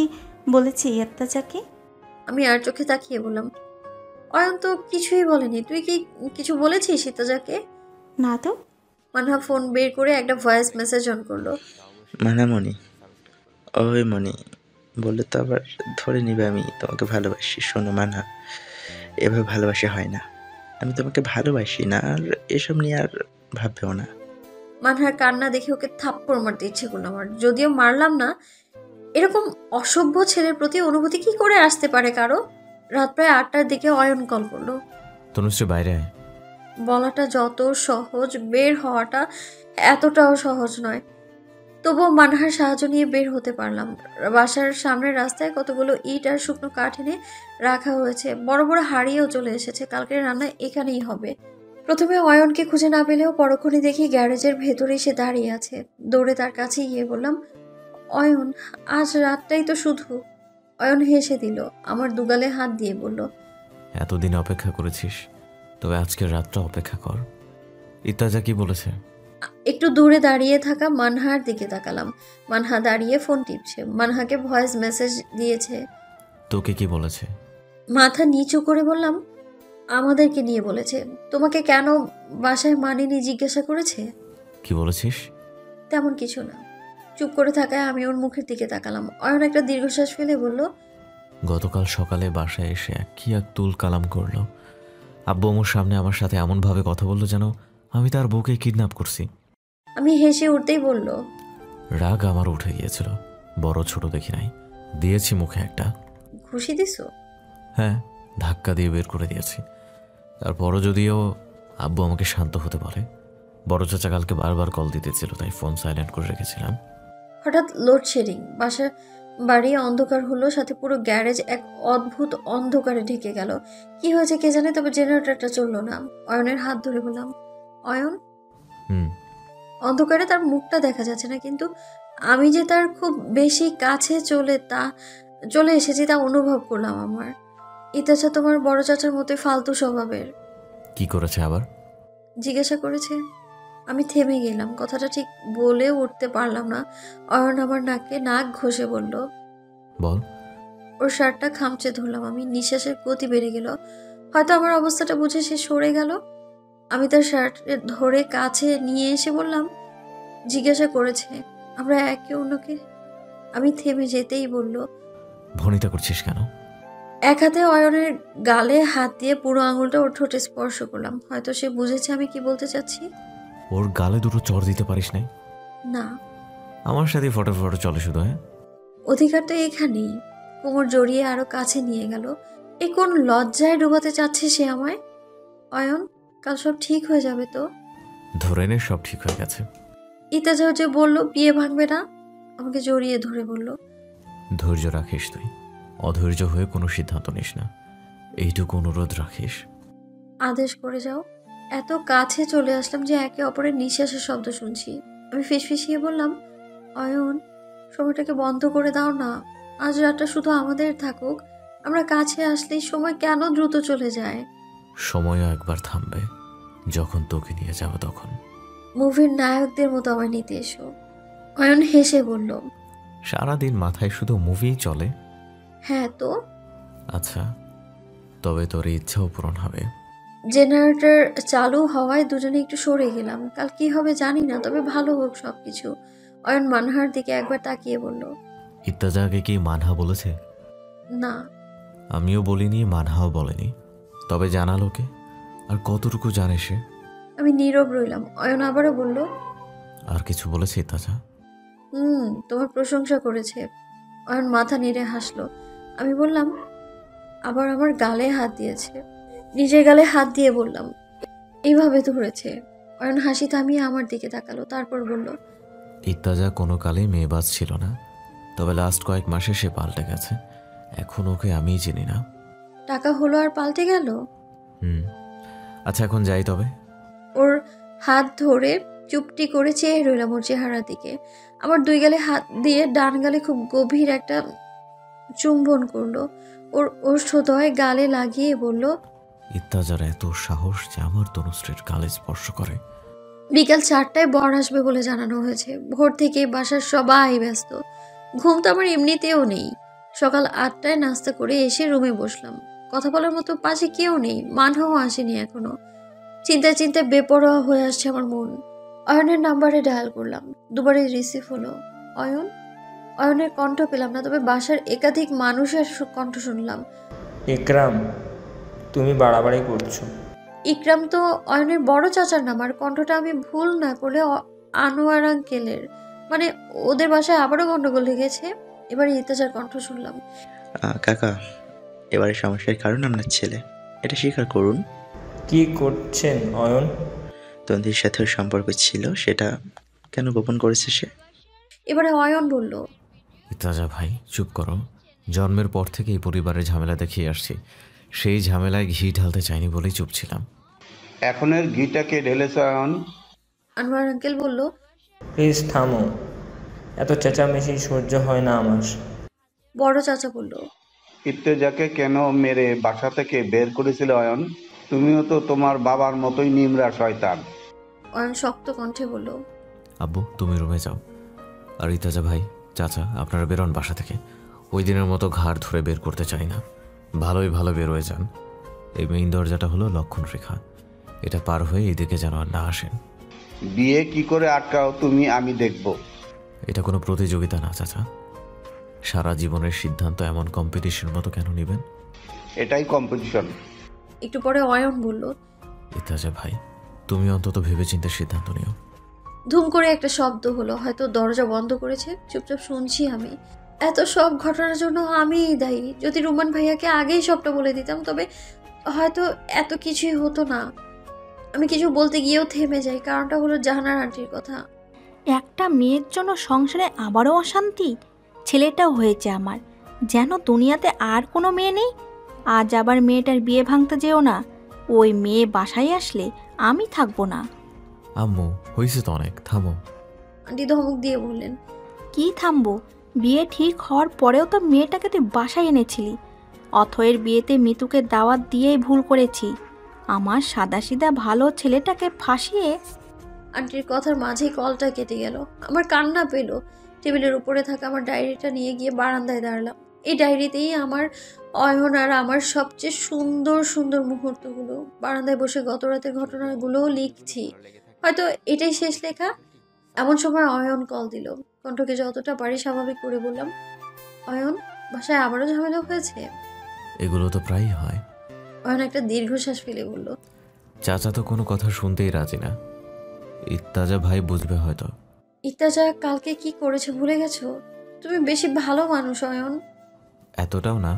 S3: বলেছে ইত্তেজাকে?
S1: আমি আর চোখে তাকিয়ে বললাম, অয়ন তো কিছুই বলেনি। তুই কি কিছু বলেছিস ইত্তেজাকে?
S3: না তো।
S1: মানহা ফোন বের করে একটা ভয়েস মেসেজ অন করলো।
S4: মানামণি, ওই মনি বললে তো আবার ধরে নিবে আমি তোমাকে ভালোবাসি। শোনো মানা, এভাবে ভালোবাসা হয় না। আমি তোমাকে ভালোবাসি না, আর এসব নিয়ে আর ভাববেও না।
S1: মানহার কান্না দেখে ওকে থাপ্পড় মারতে ইচ্ছে করলো আমার। যদিও মারলাম না। এরকম অসভ্য ছেলের প্রতি অনুভূতি কি করে আসতে পারে কারো? রাত প্রায় 8টার দিকে অয়ন কল করলো।
S5: তনুশ্রী বাইরে আয়।
S1: বলাটা যত সহজ, বের হওয়াটা এতটাও সহজ নয়। তবুও মানহার সাহায্য নিয়ে বের হতে পারলাম। বাসার সামনের রাস্তায় কতগুলো ইট আর শুকনো কাঠ এনে রাখা হয়েছে। বড় বড় হাড়িও চলে এসেছে। কালকের রান্না এখানেই হবে। প্রথমে অয়নকে খুঁজে না পেলেও পরক্ষণে দেখি গ্যারেজের ভেতরে সে দাঁড়িয়ে আছে। দৌড়ে তার কাছে গিয়ে বললাম, অয়ন, আজ রাতটাই তো শুধু। অয়ন হেসে দিল। আমার দুগালে হাত দিয়ে বলল,
S5: এতদিন অপেক্ষা করেছিস, তবে আজকের রাতটা অপেক্ষা কর। ইত্যাজা কি বলেছে?
S1: একটু দূরে দাঁড়িয়ে থাকা মানহার দিকে তাকালাম। মানহা দাঁড়িয়ে ফোন টিপছে। মানহাকে ভয়েস মেসেজ দিয়েছে।
S5: তোকে কি বলেছে?
S1: মাথা নিচু করে বললাম, আমাদেরকে নিয়ে বলেছে। তোমাকে কেন বাসায় মানিনি জিজ্ঞাসা করেছে।
S5: কি বলেছিস?
S1: তেমন কিছু না। চুপ করে থাকায় আমি ওর মুখের দিকে তাকালাম। অয়ন একটা দীর্ঘশ্বাস ফেলে বলল,
S5: গতকাল সকালে বাসায় এসে কি এক তুল কালাম করলো। আব্বু আমার সামনে আমার সাথে এমনভাবে কথা বললো যেন আমি তার বউকে কিডন্যাপ করছি।
S1: আমি হেসে উঠতেই বলল,
S5: রাগ আমার উঠে গিয়েছিল, বড় ছোট দেখি নাই। দিয়েছি মুখে একটা।
S1: খুশি দিছো?
S5: হ্যাঁ, ধাক্কা দিয়ে বের করে দিয়েছি। তারপরও যদিও আব্বু আমাকে শান্ত হতে বলে। বড় চাচা কালকে বারবার কল দিতেছিল, তাই ফোন সাইলেন্ট করে রেখেছিলাম।
S1: হঠাৎ লোডশেডিং। বাড়ি অন্ধকার হলো, সাথে পুরো গ্যারেজ এক অদ্ভুত অন্ধকারে ঢেকে গেল। কি হয়েছে কে জানে, তবে জেনারেটরটা চললো না। অয়নের হাত ধরে বললাম, অয়ন। অন্ধকারে তার মুখটা দেখা যাচ্ছে না, কিন্তু আমি যে তার খুব বেশি কাছে চলে এসেছি তা অনুভব করলাম আমার। ইতাচা তোমার বড় চাচার মতো ফালতু স্বভাবের।
S5: কি করেছে আবার?
S1: জিজ্ঞাসা করেছে। আমি থেমে গেলাম। কথাটা ঠিক বলে উঠতে পারলাম না। অয়ন আমার নাক ঘষে বলল,
S5: বল।
S1: ওর শার্টটা খামচে ধরলাম আমি। নিঃশ্বাসের গতি বেড়ে গেল। হয়তো আমার অবস্থাটা বুঝে সে সরে গেল। আমি তার শার্ট ধরে কাছে নিয়ে এসে বললাম, জিজ্ঞাসা করেছে আমরা একে অন্যকে। আমি থেমে যেতেই বলল,
S5: ভনিতা করছিস কেন?
S1: এক হাতে অয়নের গালে হাত দিয়ে পুরো আঙুলটা ওর ঠোঁটে স্পর্শ করলাম। হয়তো সে বুঝেছে আমি কি বলতে চাচ্ছি।
S5: ওর গালে দুটো চড় দিতে পারিস নাই?
S1: না,
S5: আমার সাথে ফটো ফটো চলে শুধু, হ্যাঁ?
S1: অধিকার তো এখানেই। কোমর জড়িয়ে আরো কাছে নিয়ে গেল। এ কোন লজ্জায় ডুবাতে চাচ্ছে সে আমায়। অয়ন, কাল সব ঠিক হয়ে যাবে তো?
S5: ধরে নে সব ঠিক হয়ে গেছে।
S1: ইতাজাও যে বললো বিয়ে ভাঙবে না, আমাকে জড়িয়ে ধরে বলল,
S5: ধৈর্য রাখিস তুই, অধৈর্য হয়ে কোনো সিদ্ধান্ত নিস না, এইটুকু অনুরোধ রাখিস।
S1: আদেশ করে যাও। এত কাছে চলে আসলাম যে একে অপরের নিঃশ্বাসের শব্দ শুনছি। আমি ফিসফিসিয়ে বললাম, অয়ন, সময়টাকে বন্ধ করে দাও না। আজ রাতটা শুধু আমাদের থাকুক। আমরা কাছে আসলেই সময় কেন দ্রুত চলে যায়।
S5: সময়ও একবার থামবে, যখন তোকে নিয়ে যাবে তখন।
S1: মুভির নায়কদের মতো আমায় নিতে এসো। অয়ন হেসে বলল,
S5: সারাদিন মাথায় শুধু মুভিই চলে।
S1: হ্যাঁ তো।
S5: আচ্ছা, তবে তোর ইচ্ছাও পূরণ হবে।
S1: জেনারেটর চালু হওয়ায় দুজনে একটু সরে গেলাম। কাল কি হবে জানি না, তবে ভালো হোক সবকিছু। অয়ন মানহার দিকে একবার তাকিয়ে বলল,
S5: ইত্তেজাকে কি মানহা বলেছে?
S1: না।
S5: আমিও বলিনি, মানহাও বলেনি, তবে জানালো কে? আর কতটুকু জানে সে?
S1: আমি নীরব রইলাম। অয়ন আবারও বলল,
S5: আর কিছু বলেছে ইত্তেজা?
S1: তোমার প্রশংসা করেছে। অয়ন মাথা নেড়ে হাসলো। আমি বললাম, আবার আমার গালে হাত দিয়েছে। নিজের গালে হাত দিয়ে বললাম, এইভাবে ধরেছে। অয়ন হাসি থামিয়ে আমার দিকে তাকালো, তারপর বলল,
S5: ইত্তেজা কোনো কালে মেয়েবাজ ছিল না, তবে লাস্ট কয়েক মাসে সে পাল্টে গেছে। এখন ওকে আমিই চিনি না।
S1: টাকা হলো আর পাল্টে গেল?
S5: আচ্ছা, এখন যাই তবে।
S1: ওর হাত ধরে চুপটি করে চেয়ে রইলাম ওর চেহারার দিকে। আমার দুই গালে হাত দিয়ে ডান গালে খুব গভীর একটা চুম্বন করলো। ওর ওষ্ঠদয় গালে লাগিয়ে বলল,
S5: ইত্তেজার এত সাহস যে আমার তনুশ্রীর গালে স্পর্শ করে।
S1: বিকাল 4টায় বর আসবে বলে জানানো হয়েছে। ভোর থেকে বাসার সবাই ব্যস্ত। ঘুম তো আমার এমনিতেও নেই। সকাল 8টায় নাস্তা করে এসে রুমে বসলাম। কথা বলার মতো পাশে কেউ নেই, মানহাও আসেনি এখনো। চিন্তায় চিন্তায় বেপরোয়া হয়ে আসছে আমার মন। অয়নের নাম্বারে ডায়াল করলাম, দুবারই রিসিভ হলো। অয়ন। অয়নের কণ্ঠ পেলাম না, তবে বাসার একাধিক মানুষের কণ্ঠ শুনলাম।
S8: ইকরাম, তুমি বাড়াবাড়ি করছো।
S1: ইকরাম তো অয়নের বড় চাচার নাম, আর কণ্ঠটা আমি ভুল না করলে আনোয়ার আঙ্কেলের। মানে ওদের বাসায় আবারও গন্ডগোল লেগেছে। এবারে ইত্তেজার কণ্ঠ শুনলাম।
S4: কাকা, এবারে সমস্যার কারণ আপনার ছেলে, এটা স্বীকার করুন।
S8: কি করছেন অয়ন?
S4: তন্দির সাথে ওর সম্পর্ক ছিল, সেটা কেন গোপন করেছে সে?
S1: এবারে অয়ন বলল,
S5: ইত্তেজা ভাই চুপ করো। জন্মের পর থেকে এই পরিবারের ঝামেলা দেখিয়ে আসছি, সেই ঝামেলায় ঘি ঢালতে চাইনি বলেই চুপ ছিলাম।
S9: এখনের ঘিটাকে ঢেলেছে অয়ন।
S1: আনোয়ার আঙ্কেল বলল,
S8: প্লিজ থামো, এত চেঁচামেচি সহ্য হয় না আমার।
S1: বড় চাচা বলল,
S9: ইত্তেজাকে কেন মেরে বাসা থেকে বের করেছিল অয়ন? তুমিও তো তোমার বাবার মতোই নিমরা শয়তান।
S1: অয়ন শক্ত কণ্ঠে বলল,
S5: আব্বু তুমি রুমে যাও, আর ইত্তেজা ভাই, চাচা আপনারা বেরোন বাসা থেকে। ওই দিনের মতো ঘাড় ধরে বের করতে চাই না, ভালোই ভালো বেরোয় যান। এই মেইন দরজাটা হলো লক্ষণ রেখা, এটা পার হয়ে এদিকে যেন আর না আসেন।
S9: বিয়ে কি করে আটকাও তুমি, আমি দেখব।
S5: এটা কোনো প্রতিযোগিতা না চাচা, সারা জীবনের সিদ্ধান্ত এমন কম্পিটিশন মতো কেন নেবেন?
S9: এটাই কম্পিটিশন।
S1: একটু পরে অয়ন বলল,
S5: ইত্তেজা ভাই, তুমি অন্তত ভেবেচিন্তে সিদ্ধান্ত নিও।
S1: ধুম করে একটা শব্দ হলো, হয়তো দরজা বন্ধ করেছে। চুপচাপ শুনছি আমি। এত সব ঘটনার জন্য আমিই দায়ী। যদি রুমান ভাইয়াকে আগেই সবটা বলে দিতাম, তবে হয়তো এত কিছুই হতো না। আমি কিছু বলতে গিয়েও থেমে যাই। কারণটা হলো জাহানার আন্টির কথা।
S10: একটা মেয়ের জন্য সংসারে আবারও অশান্তি। ছেলেটাও হয়েছে আমার, যেন দুনিয়াতে আর কোনো মেয়ে নেই। আজ আবার মেয়েটার বিয়ে ভাঙতে যেও না। ওই মেয়ে বাসায় আসলে আমি থাকবো না।
S5: আম্মু হয়েছে তো অনেক, থামো।
S1: আন্টি ধমক দিয়ে বললেন,
S10: কি থামবো? বিয়ে ঠিক হওয়ার পরেও তো মেয়েটাকে তুই বাসায় এনেছিলি। অথয়ের বিয়েতে মিতুকে দাওয়াত দিয়েই ভুল করেছি। আমার সাদাসিধা ভালো ছেলেটাকে ফাঁসিয়ে।
S1: আন্টির কথার মাঝেই কলটা কেটে গেল। আমার কান্না পেল। টেবিলের উপরে থাকা আমার ডায়েরিটা নিয়ে গিয়ে বারান্দায় দাঁড়ালাম। এই ডায়েরিতেই আমার অয়ন আর আমার সবচেয়ে সুন্দর সুন্দর মুহূর্তগুলো। বারান্দায় বসে গত রাতের ঘটনাগুলোও লিখছি। হয়তো এটাই শেষ লেখা। এমন সময় অয়ন কল দিল। কণ্ঠকে যতটা পারি স্বাভাবিক করে বললাম, অয়ন, বাসায় আবারও ঝামেলা হয়েছে?
S5: এগুলো তো প্রায়ই হয়।
S1: অয়ন একটা দীর্ঘশ্বাস ফেলে বলল,
S5: চাচা তো কোনো কথা শুনতেই রাজি না। ইত্তাজা ভাই বুঝবে হয়তো।
S1: ইত্তাজা কালকে কি করেছে ভুলে গেছো? তুমি বেশি ভালো মানুষ অয়ন।
S5: এতটাও না,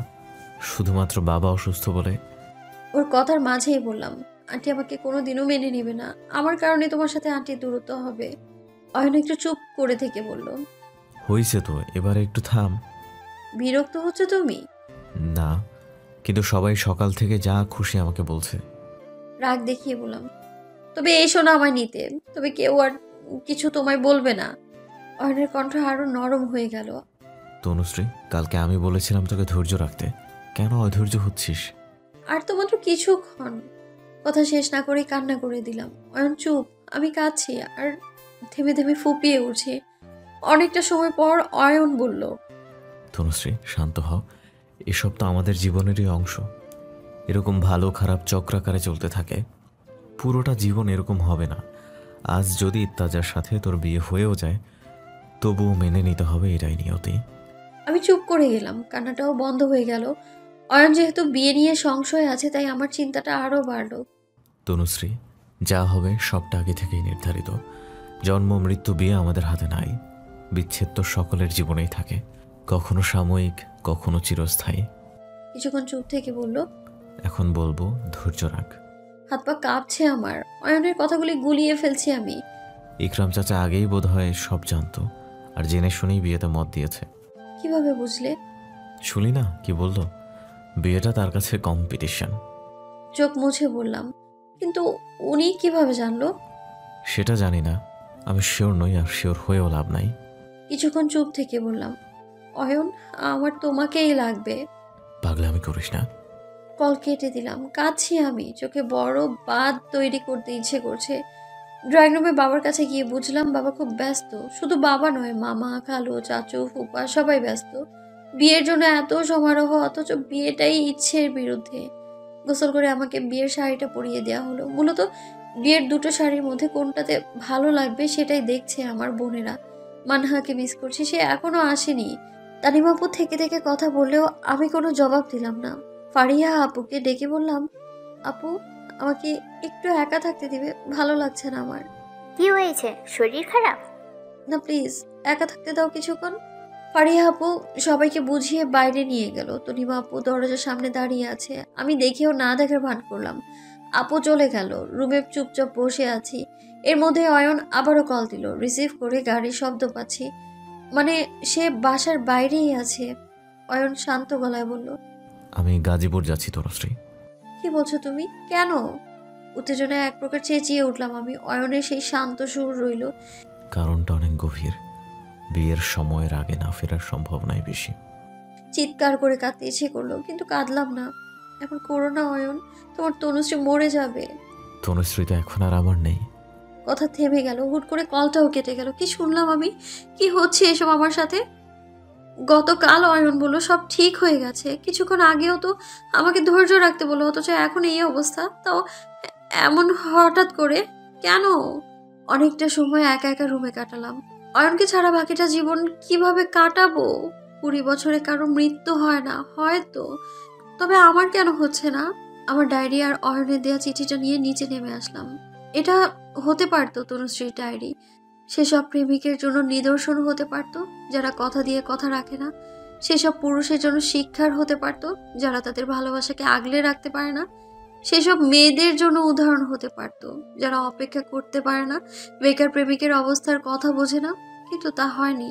S5: শুধুমাত্র বাবা অসুস্থ বলে।
S1: ওর কথার মাঝেই বললাম, আন্টি আমাকে কোনোদিনও মেনে নেবে না, আমার কারণে তোমার সাথে আন্টির দূরত্ব হবে। অয়ন একটু চুপ করে থেকে বলল,
S5: হইছে তো, এবারে একটু থাম।
S1: বিরক্ত হচ্ছে তুমি?
S5: না, কিন্তু সবাই সকাল থেকে যা খুশি আমাকে বলছে।
S1: রাগ দেখিয়ে বললাম, তবে এসো না আমায় নিতে, তবে কেউ আর কিছু তোমায় বলবে না। অয়নের কণ্ঠ আরো নরম হয়ে গেল।
S5: তনুশ্রী, কালকে আমি বলেছিলাম তোকে ধৈর্য রাখতে, কেন অধৈর্য হচ্ছিস?
S1: আর তো মাত্র কিছুক্ষণ। কথা শেষ না করে কান্না করে দিলাম। অয়ন চুপ, আমি কাঁদছি আর থেমে থেমে ফুপিয়ে উঠছি। অনেকটা সময় পর অয়ন বলল,
S5: তনুশ্রী শান্ত হও, এসব তো আমাদের জীবনেরই অংশ। এরকম ভালো খারাপ চক্রাকারে চলতে থাকে, পুরোটা জীবন এরকম হবে না। আজ যদি ইত্তাজার সাথে তোর বিয়ে হয়েও যায়, তবুও মেনে নিতে হবে, এটাই নিয়তি।
S1: আমি চুপ করে গেলাম, কান্নাটাও বন্ধ হয়ে গেল। অয়ন যেহেতু বিয়ে নিয়ে সংশয় আছে, তাই আমার চিন্তাটা আরো বাড়লো।
S5: তনুশ্রী, যা হবে সবটা আগে থেকেই নির্ধারিত। জন্ম মৃত্যু বিয়ে আমাদের হাতে নাই। বিচ্ছেদ তো সকলের জীবনেই থাকে, কখনো সাময়িক, কখনো চিরস্থায়ী।
S1: কিছুক্ষণ চুপ থেকে বলল,
S5: এখন বলবো, ধৈর্য রাখ।
S1: হাত পা কাঁপছে আমার, অয়নের কথাগুলি গুলিয়ে ফেলছি আমি।
S5: ইকরাম চাচা আগেই বোধহয় সব জানতো, আর জেনে শুনেই বিয়েতে মত দিয়েছে।
S1: কিভাবে বুঝলে?
S5: শুনি না কি বললো, বিয়েটা তার কাছে কম্পিটিশন।
S1: চোখ মুছে বললাম, কিন্তু উনি কিভাবে জানলো?
S5: সেটা জানি না, আমি শিওর নই, আর শিওর হয়েও লাভ নাই।
S1: কিছুক্ষণ চুপ থেকে বললাম, অয়ন আমার তোমাকেই লাগবে।
S5: পাগলামি করিস না।
S1: কল কেটে দিলাম, কাঁদছি আমি, চোখে বড় বাঁধ তৈরি করতে ইচ্ছে করছে। ড্রয়িং রুমে বাবার কাছে গিয়ে বুঝলাম বাবা খুব ব্যস্ত। শুধু বাবা নয়, মামা, খালু, চাচু, ফুপা সবাই ব্যস্ত। বিয়ের জন্য এত সমারোহ, অথচ বিয়েটাই ইচ্ছের বিরুদ্ধে। গোসল করে আমাকে বিয়ের শাড়িটা পরিয়ে দেওয়া হলো। মূলত বিয়ের দুটো শাড়ির মধ্যে কোনটাতে ভালো লাগবে সেটাই দেখছে আমার বোনেরা। মানহাকে মিস করছি, সে এখনো আসেনি। তানিমাপু থেকে থেকে কথা বললেও আমি কোনো জবাব দিলাম না। ফারিয়া আপুকে ডেকে বললাম, আপু আমাকে একটু একা থাকতে দিবে, ভালো লাগছে না আমার।
S11: কি হয়েছে, শরীর খারাপ?
S1: না প্লিজ, একা থাকতে দাও কিছুক্ষণ। ফারিয়া আপু সবাইকে বুঝিয়ে বাইরে নিয়ে গেল। তনিমা আপু দরজার সামনে দাঁড়িয়ে আছে, আমি দেখেও না দেখার ভান করলাম। আপু চলে গেল, রুমে চুপচাপ বসে আছি। এর মধ্যে অয়ন আবারও কল দিল, রিসিভ করে গাড়ির শব্দ পাচ্ছি, মানে সে বাসার বাইরেই আছে। অয়ন শান্ত গলায় বলল,
S5: আমি গাজীপুর যাচ্ছি তনুশ্রী।
S1: কি বলছো তুমি? কেন? উত্তেজনায় এক প্রকার চেঁচিয়ে উঠলাম আমি। অয়নের সেই শান্ত সুর রইল।
S5: কারণটা অনেক গভীর, বিয়ের সময়ের আগে না ফেরার সম্ভাবনাই বেশি।
S1: চিৎকার করে কাঁদতে ইচ্ছে করলো, কিন্তু কাঁদলাম না। এখন করো না অয়ন, তোমার তনুশ্রী মরে যাবে।
S5: তনুশ্রী তো এখন আর আমার নেই।
S1: কথা থেমে গেল, হুট করে কলটাও কেটে গেল। কি শুনলাম আমি? কি হচ্ছে এসব আমার সাথে? গতকাল অয়ন বলল সব ঠিক হয়ে গেছে, কিছুক্ষণ আগেও তো আমাকে ধৈর্য রাখতে বললো, অথচ এখন এই অবস্থা, তাও এমন হঠাৎ করে কেন? অনেকটা সময় একা একা রুমে কাটালাম। অয়নকে ছাড়া বাকিটা জীবন কিভাবে কাটাবো? 20 বছরে কারো মৃত্যু হয় না, হয়তো, তবে আমার কেন হচ্ছে না? আমার ডায়েরি আর অয়নের দেয়া চিঠিটা নিয়ে নিচে নেমে আসলাম। এটা হতে পারতো তনুশ্রীর ডায়েরি। সেসব প্রেমিকের জন্য নিদর্শন হতে পারতো যারা কথা দিয়ে কথা রাখে না। সেসব পুরুষের জন্য শিক্ষার হতে পারতো যারা তাদের ভালোবাসাকে আগলে রাখতে পারে না। সেসব মেয়েদের জন্য উদাহরণ হতে পারতো যারা অপেক্ষা করতে পারে না, বেকার প্রেমিকের অবস্থার কথা বোঝে না। কিন্তু তা হয়নি,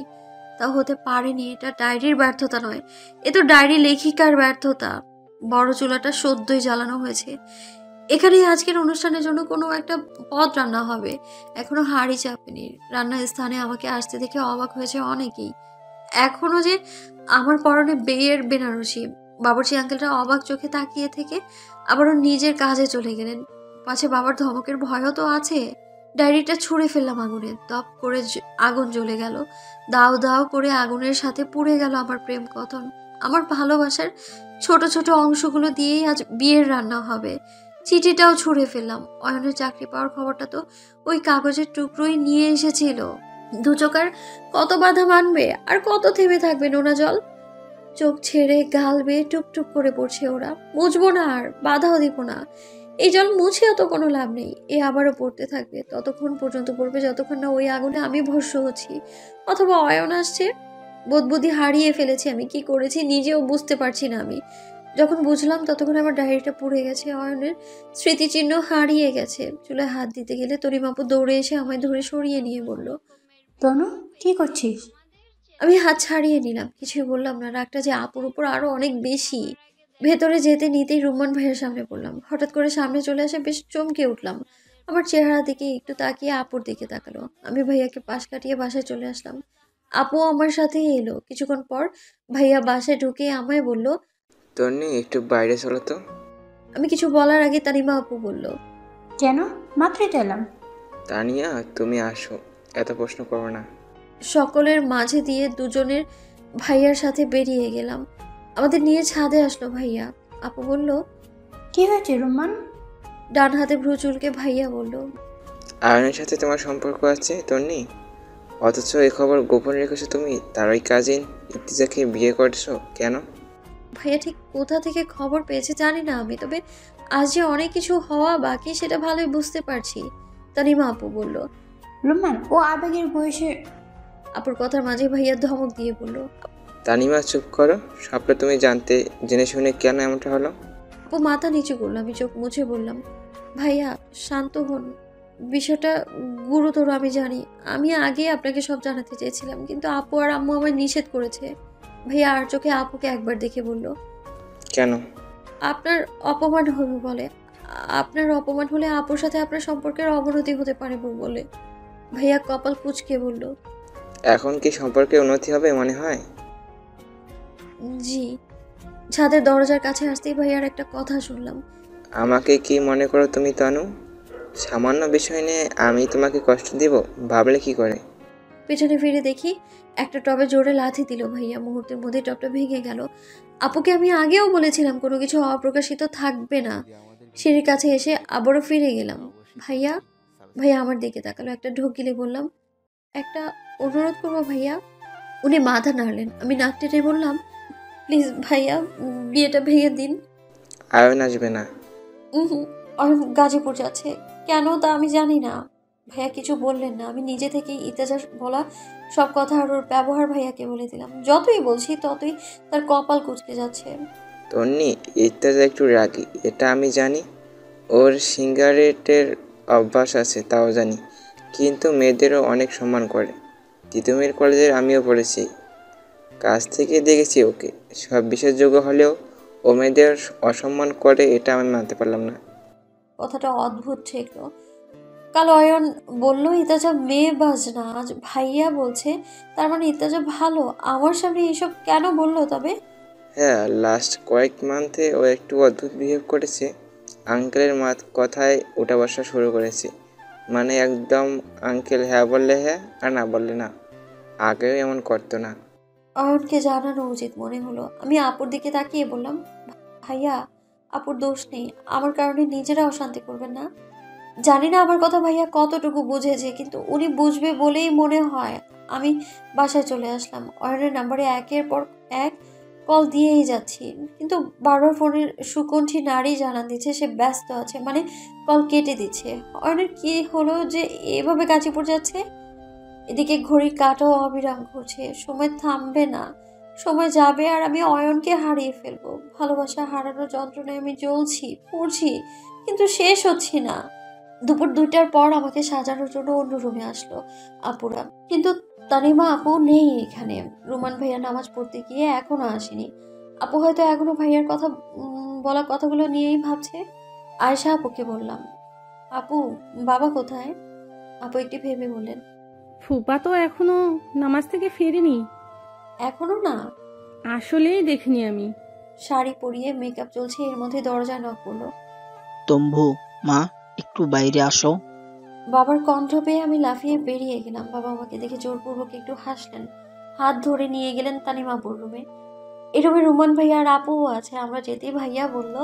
S1: তা হতে পারেনি। এটা ডায়েরির ব্যর্থতা নয়, এ তো ডায়েরি লেখিকার ব্যর্থতা। বড় চুলাটা সদ্যই জ্বালানো হয়েছে। এখানেই আজকের অনুষ্ঠানের জন্য কোনো একটা পদ রান্না হবে, এখনো হাঁড়ি চাপেনি। রান্নার স্থানে আমাকে আসতে দেখে অবাক হয়েছে অনেকেই। এখনো যে আমার পরনে বিয়ের বেনারসি। বাবুর্চি আঙ্কেলটা অবাক চোখে তাকিয়ে থেকে আবারও নিজের কাজে চলে গেলেন। পাছে বাবার ধমকের ভয়ও তো আছে। ডায়েরিটা ছুঁড়ে ফেললাম আগুনে, দপ করে আগুন জ্বলে গেল। দাও দাও করে আগুনের সাথে পুড়ে গেল আমার প্রেম কথন। আমার ভালোবাসার ছোট ছোট অংশগুলো দিয়েই আজ বিয়ের রান্না হবে। চিঠিটাও ছুঁড়ে ফেললাম। অয়নের চাকরি পাওয়ার খবরটা তো ওই কাগজের টুকরোই নিয়ে এসেছিল। দু চোখ আর কত বাধা মানবে, আর কত থেমে থাকবে নোনা জল? চোখ ছেড়ে গাল বেয়ে টুপটুপ করে পড়ছে ওরা। মুছবো না, আর বাধাও দিব না। এই জল মুছেও তো কোনো লাভ নেই, এ আবারও পড়তে থাকবে। ততক্ষণ পর্যন্ত পড়বে যতক্ষণ না ওই আগুনে আমি ভস্ম হচ্ছি, অথবা অয়ন আসছে। বোধবুদ্ধি হারিয়ে ফেলেছি আমি, কি করেছি নিজেও বুঝতে পারছি না আমি। যখন বুঝলাম ততক্ষণ আমার ডায়েরিটা পুড়ে গেছে, অয়নের স্মৃতিচিহ্ন হারিয়ে গেছে। চুলায় হাত দিতে গেলে তরিমাপু দৌড়ে এসে আমায় ধরে সরিয়ে নিয়ে বলল,
S12: তনু কি করছিস?
S1: আমি হাত ছাড়িয়ে নিলাম, কিছুই বললাম না। রাগটা যে আপুর উপর আরো অনেক বেশি। ভেতরে যেতে নিতেই রুম্মান ভাইয়ের সামনে পড়লাম। হঠাৎ করে সামনে চলে আসে, বেশ চমকে উঠলাম। আমার চেহারা দিকে একটু তাকিয়ে আপুর দিকে তাকালো। আমি ভাইয়াকে পাশ কাটিয়ে বাসায় চলে আসলাম। আপু আমার সাথেই এলো। কিছুক্ষণ পর ভাইয়া বাসায় ঢুকে আমায় বলল,
S13: তন্নি একটু বাইরে চলো তো।
S1: আমি কিছু বলার আগে তানিমা আপু বলল,
S12: কেন? মাত্রই তো এলাম।
S13: তানিয়া তুমি আসো, এত প্রশ্ন করো না।
S1: সকলের মাঝে দিয়ে দুজনের ভাইয়ার সাথে বেরিয়ে গেলাম। আমাদের নিয়ে ছাদে আসলো ভাইয়া। আপু বলল,
S12: কি হয়েছে রুম্মান?
S1: ডান হাতে ভ্রু চুলকে ভাইয়া বলল,
S13: আয়নের সাথে তোমার সম্পর্ক আছে তন্নি, অথচ এই খবর গোপন রেখেছো তুমি। তার ওই কাজিন ইর্তিজাকে বিয়ে করছো কেন?
S1: ভাইয়া ঠিক কোথা থেকে খবর পেয়েছে জানি না আমি, তবে আজ যে অনেক কিছু হওয়া বাকি সেটা ভালোই বুঝতে পারছি। তানিমা আপু বলল,
S12: রুম্মান ও আবেগের বয়সে।
S1: আপুর কথার মাঝে ভাইয়া ধমক দিয়ে বলল,
S13: তানিমা চুপ করো, সবটা তুমি জানতে জেনে শুনে কেন এমনটা হলো?
S1: আপু মাথা নিচু করলো। আমি চোখ মুছে বললাম, ভাইয়া শান্ত হন, বিষয়টা গুরুতর আমি জানি। আমি আগে আপনাকে সব জানাতে চেয়েছিলাম, কিন্তু আপু আর আম্মু আমায় নিষেধ করেছে। ভাইয়া আর চোখে আপুকে একবার দেখে বলল,
S13: কেন?
S1: আপনার অপমান হবে বলে। আপনার অপমান হলে আপুর সাথে আপনার সম্পর্কের অবনতি হতে পারে বলে। ভাইয়া কপাল কুঁচকে বলল,
S13: এখন কি সম্পর্কে উন্নতি হবে মনে হয়?
S1: জি। ছাদের দরজার কাছে আসতেই ভাইয়ার একটা কথা শুনলাম,
S13: আমাকে কি মনে করো তুমি তানু? সামান্য বিষয় নিয়ে আমি তোমাকে কষ্ট দিব ভাবলে কি করে?
S1: পেছনে ফিরে দেখি একটা টবে জোরে লাথি দিল ভাইয়া। মুহূর্তের মধ্যে টবটা ভেঙে গেল। আপুকে আমি আগেও বলেছিলাম কোনো কিছু অপ্রকাশিত থাকবে না। সিঁড়ির কাছে এসে আবারও ফিরে গেলাম। ভাইয়া ভাইয়া আমার দিকে তাকালো। একটা ঢোক গিলে বললাম, একটা অনুরোধ করবো ভাইয়া। উনি মাথা নাড়লেন। আমি নাক টেনে বললাম, প্লিজ ভাইয়া, বিয়েটা ভেঙে দিন।
S13: আয়ন আসবে না।
S1: গাজীপুর যাচ্ছে। কেন তা আমি জানি না। ভাইয়া কিছু বললেন না। আমি নিজে থেকেই ইতেজার বলা সব কথা আর ওর ব্যবহার ভাইয়াকে বলে দিলাম। যতই বলছি ততই তার কপাল কুঁচকে যাচ্ছে।
S13: তন্নি ইর্তিজা একটু রাগী, এটা আমি জানি। ওর সিগারেটের অভ্যাস আছে তাও জানি, কিন্তু মেয়েদেরও অনেক সম্মান করে। তিতুমির কলেজের আমিও পড়েছি, কাছ থেকে দেখেছি ওকে। সব বিশ্বাসযোগ্য হলেও ও মেয়েদের অসম্মান করে, এটা আমি মানতে পারলাম না।
S1: কথাটা অদ্ভুত ঠেকলো। কাল অয়ন বলল ইতেজা মেয়ে বাজনা, আজ ভাইয়া বলছে তার মানে ইতেজা ভালো। আমার সামনে এইসব কেন বললো তবে?
S13: হ্যাঁ, লাস্ট কয়েক মান্থে ও একটু অদ্ভুত বিহেভ করেছে। আঙ্কেলের কথায় উঠা বসা শুরু করেছে, মানে একদম আঙ্কেল হ্যাঁ বললে হ্যাঁ আর না বললে না। আগেও এমন করতো না।
S1: অয়নকে জানানো উচিত মনে হলো। আমি আপুর দিকে তাকিয়ে বললাম, ভাইয়া আপুর দোষ নেই, আমার কারণে নিজেরা অশান্তি করবেন না। জানি না আমার কথা ভাইয়া কতটুকু বুঝেছে, কিন্তু উনি বুঝবে বলেই মনে হয়। আমি বাসায় চলে আসলাম। অয়নের নাম্বারে একের পর এক কল দিয়েই যাচ্ছি, কিন্তু বারবার ফোনের সুকণ্ঠী নারী জানান দিচ্ছে সে ব্যস্ত আছে, মানে কল কেটে দিচ্ছে। অয়নের কি হলো যে এভাবে গাজীপুর যাচ্ছে? এদিকে ঘড়ির কাঁটাও অবিরাম ঘুরছে। সময় থামবে না, সময় যাবে আর আমি অয়নকে হারিয়ে ফেলবো। ভালোবাসা হারানোর যন্ত্রণায় আমি জ্বলছি, পড়ছি, কিন্তু শেষ হচ্ছি না। দুপুর 2টার পর আমাকে সাজানোর জন্য অন্য রুমে আসলো আপুরা, কিন্তু তানিমা আপু নেই এখানে। রুমান ভাইয়া নামাজ পড়তে গিয়ে এখনো আসেনি। আপু হয়তো এখনো ভাইয়ার কথা বলা কথাগুলো নিয়েই ভাবছে। আয়েশা আপুকে বললাম, আপু বাবা কোথায়? আপু একটি ভেবে বললেন,
S7: ফুপা তো এখনো নামাজ থেকে ফেরেনি।
S1: এখনো না?
S7: আসলেই দেখিনি আমি।
S1: শাড়ি পরিয়ে মেকআপ চলছে, এর মধ্যে দরজায় নক করলো।
S6: তম্ভু, মা একটু বাইরে আসো।
S1: বাবার কণ্ঠ পেয়ে আমি লাফিয়ে বেরিয়ে গেলাম। বাবা আমাকে দেখে জোরপূর্বক একটু হাসলেন, হাত ধরে নিয়ে গেলেন তানিমাপুর রুমে। এই রুমে রুমান ভাইয়া আর আপুও আছে। আমরা যেতেই ভাইয়া বলল,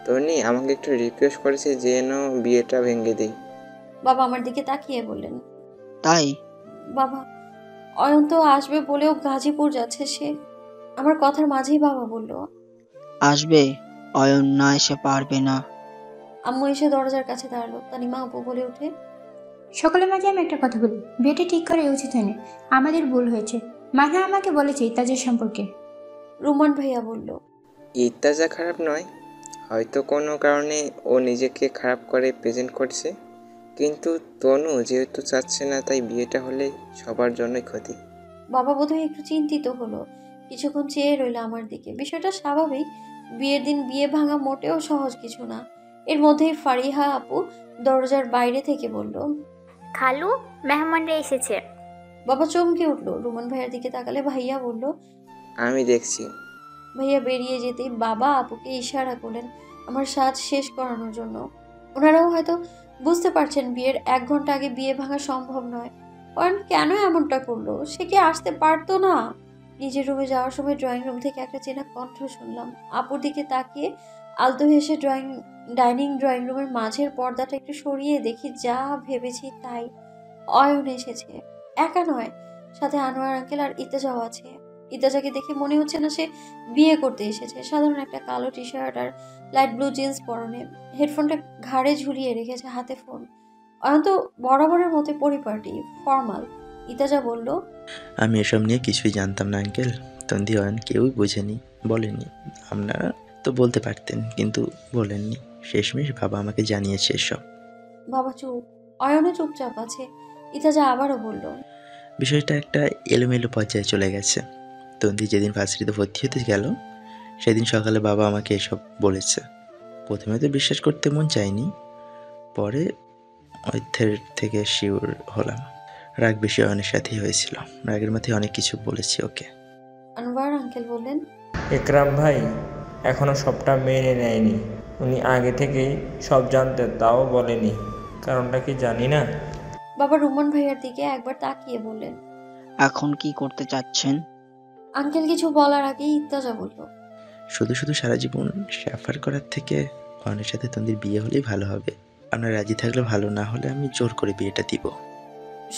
S13: তনি আমাকে একটু রিকোয়েস্ট করেছে যেন বিয়েটা ভেঙে দিই।
S1: বাবা আমার দিকে তাকিয়ে বললেন,
S6: তাই?
S1: বাবা অয়ন তো আসবে বলেও গাজীপুর যাচ্ছে সে। আমার কথার মাঝেই বাবা বলল,
S6: আসবে, অয়ন না এসে পারবে না।
S1: আম্মু এসে দরজার কাছে দাঁড়ালো। তানিমা আপু বলে ওঠে,
S12: সকলের মাঝে আমি একটা কথা বলি, বিয়েটা ঠিক করে উচিত হয়নি, আমাদের ভুল হয়েছে। মানহা আমাকে বলেছে ইতাজের সম্পর্কে।
S1: রুমান ভাইয়া বলল,
S13: ইত্তাজা খারাপ নয়, হয়তো কোনো কারণে ও নিজেকে খারাপ করে প্রেজেন্ট করছে, কিন্তু তনু যেহেতু চাচ্ছে না তাই বিয়েটা হলে সবার জন্যই ক্ষতি।
S1: বাবা বোধহয় একটু চিন্তিত হলো, কিছুক্ষণ চেয়ে রইল আমার দিকে। বিষয়টা স্বাভাবিক, বিয়ের দিন বিয়ে ভাঙা মোটেও সহজ কিছু না। এর মধ্যেই ফারিহা আপু দরজার বাইরে থেকে বলল,
S11: খালু, মেহমানরা এসেছে।
S1: বাবা চমকে উঠলো। রুমান ভাইয়ার দিকে তাকালে ভাইয়া বলল,
S13: আমি দেখছি।
S1: ভাইয়া বেরিয়ে যেতেই বাবা আপুকে ইশারা করলেন আমার সাজ শেষ করানোর জন্য। ওনারাও হয়তো বুঝতে পারছেন বিয়ের 1 ঘন্টা আগে বিয়ে ভাঙা সম্ভব নয়। কারণ কেন এমনটা করলো? সে কি আসতে পারতো না? নিজের রুমে যাওয়ার সময় ড্রয়িং রুম থেকে একটা চেনা কণ্ঠ শুনলাম। আপুর দিকে তাকিয়ে আলতো হেসে ডাইনিং ড্রয়িং রুমের মাঝের পর্দাটা একটু সরিয়ে দেখি যা ভেবেছি তাই। অয়ন এসেছে, একা নয়, সাথে আনোয়ার আঙ্কেল আর ইত্তেজাও আছে। ইত্তেজাকে দেখে মনে হচ্ছে না সে বিয়ে করতে এসেছে। সাধারণ একটা কালো টি শার্ট আর লাইট ব্লু জিন্স পরনে, হেডফোনটা ঘাড়ে ঝুলিয়ে রেখেছে, হাতে ফোন। অয়ন তো বরাবরের মতো পরিপাটি, ফর্মাল। ইত্তেজা বলল,
S4: আমি এসব নিয়ে কিছুই জানতাম না আঙ্কেল। তন্দি অয়ন কেউই বোঝেনি, বলেনি। আপনারা তো বলতে পারতেন, কিন্তু বলেননি। শেষমেশ বাবা আমাকে জানিয়েছে এসব।
S1: বাবা চুপ। অয়নও চুপচাপ আছে। ইত্তেজা আবারও বলল,
S4: বিষয়টা একটা এলোমেলো পর্যায়ে চলে গেছে। তন্দি যেদিন ভার্সিটিতে ভর্তি হতে গেল সেদিন সকালে বাবা আমাকে এসব বলেছে। প্রথমে তো বিশ্বাস করতে মন চায়নি, পরে অর্থের থেকে শিওর হলাম। রাগ বেশি অয়নের সাথেই হয়েছিল। রাগের মাথায় অনেক কিছু বলেছি ওকে।
S1: আনোয়ার আঙ্কেল বললেন,
S8: একরাম ভাই এখনো সবটা মেনে নেয়নি। উনি আগে থেকেই সব জানতেন, তাও বলেনি। কারণটা কি জানি না।
S1: বাবা রুমান ভাইয়ার দিকে একবার তাকিয়ে বললেন,
S6: এখন কি করতে চাচ্ছেন?
S1: আঙ্কেল কিছু বলার আগেই ইত্তেজা বলল,
S4: শুধু শুধু সারা জীবন সাফার করার থেকে অয়নের সাথে তন্দির বিয়ে হলেই ভালো হবে। আপনার রাজি থাকলে ভালো, না হলে আমি জোর করে বিয়েটা দিব।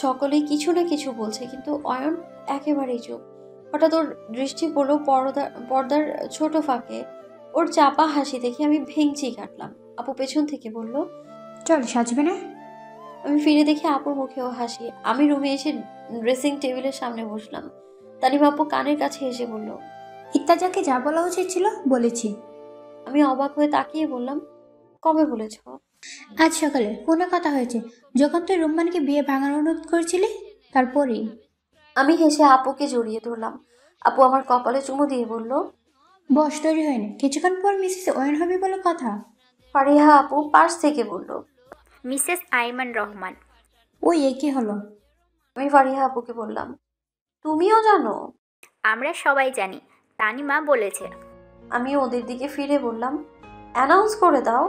S1: সকলেই কিছু না কিছু বলছে, কিন্তু অয়ন একেবারেই চুপ। হঠাৎ ওর দৃষ্টি পড়লো পর্দার ছোট ফাঁকে। ওর চাপা হাসি দেখে আমি ভেঙচি কাটলাম। আপু পেছন থেকে বলল,
S12: চল, সাজবে না?
S1: আমি ফিরে দেখি আপুর মুখেও হাসি। আমি রুমে এসে ড্রেসিং টেবিলের সামনে বসলাম। তানিমা আপু কানের কাছে এসে বলল,
S12: ইত্তাজাকে যা বলা উচিত ছিল বলেছি।
S1: আমি অবাক হয়ে তাকিয়ে বললাম, কবে বলেছ?
S12: আজ সকালে ফোনে কথা হয়েছে, যখন তুই রুম্মানকে বিয়ে ভাঙার অনুরোধ করেছিলি তারপরেই।
S1: আমি হেসে আপুকে জড়িয়ে ধরলাম। আপু আমার কপালে চুমু দিয়ে বলল,
S12: বস, তৈরি হয়নি, কিছুক্ষণ পর মিসেস ওয়েন হবে বলে কথা।
S1: ফারিহা আপু পাশ থেকে বলল,
S11: মিসেস আইমান রহমান।
S12: ওই একই হলো।
S1: আমি ফারিহা আপুকে বললাম, তুমিও জানো?
S11: আমরা সবাই জানি, তানিমা বলেছে।
S1: আমি ওদের দিকে ফিরে বললাম, অ্যানাউন্স করে দাও।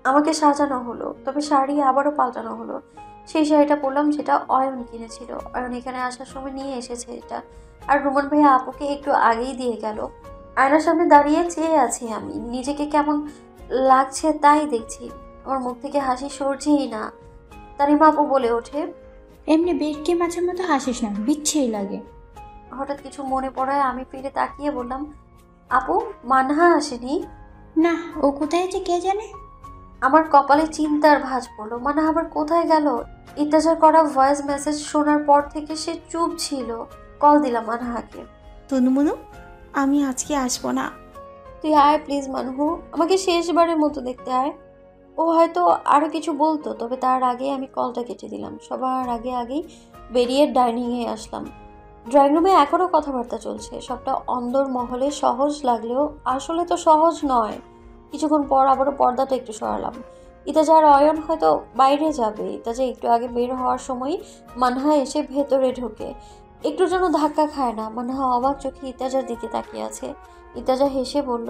S1: আমাকে সাজানো হলো, তবে শাড়ি আবারও পাল্টানো হলো। সেই শাড়িটা পরলাম যেটা অয়ন কিনেছিল। অয়ন এখানে আসার সময় নিয়ে এসেছে এটা। আর রুমান ভাইয়া আপুকে একটু আগেই দিয়ে গেল। আয়নার সামনে দাঁড়িয়ে চেয়ে আছি আমি, নিজেকে কেমন লাগছে তাই দেখছি। আমার মুখ থেকে হাসি সরছেই না। তানিমা আপু বলে ওঠে,
S12: এমনি বেটকে মাছের মতো হাসিস না, বিচ্ছিরি লাগে।
S1: হঠাৎ কিছু মনে পড়ায় আমি ফিরে তাকিয়ে বললাম, আপু মানহা আসেনি?
S12: না, ও কোথায় আছে কে জানে।
S1: আমার কপালে চিন্তার ভাঁজ পড়লো। মানহা আবার কোথায় গেল? ইত্তেজার করা ভয়েস মেসেজ শোনার পর থেকে সে চুপ ছিল। কল দিলাম মানহাকে।
S3: তনুমনু, আমি আজকে আসবো না।
S1: তুই আয় প্লিজ মানহু, আমাকে শেষবারের মতো দেখতে আয়। ও হয়তো আরো কিছু বলতো, তবে তার আগে আমি কলটা কেটে দিলাম। সবার আগেই বেরিয়ে ডাইনিংয়ে আসলাম। ড্রয়িং রুমে এখনও কথাবার্তা চলছে। সবটা অন্দর মহলে সহজ লাগলেও আসলে তো সহজ নয়। কিছুক্ষণ পর আবারও পর্দাটা একটু সরালাম। ইত্তেজা আর অয়ন হয়তো বাইরে যাবে। ইত্তেজা একটু আগে বের হওয়ার সময় মানহা এসে ভেতরে ঢোকে। একটু যেন ধাক্কা খায় না। মানহা অবাক চোখে ইত্তেজার দিকে তাকিয়ে আছে। ইত্তেজা হেসে বলল,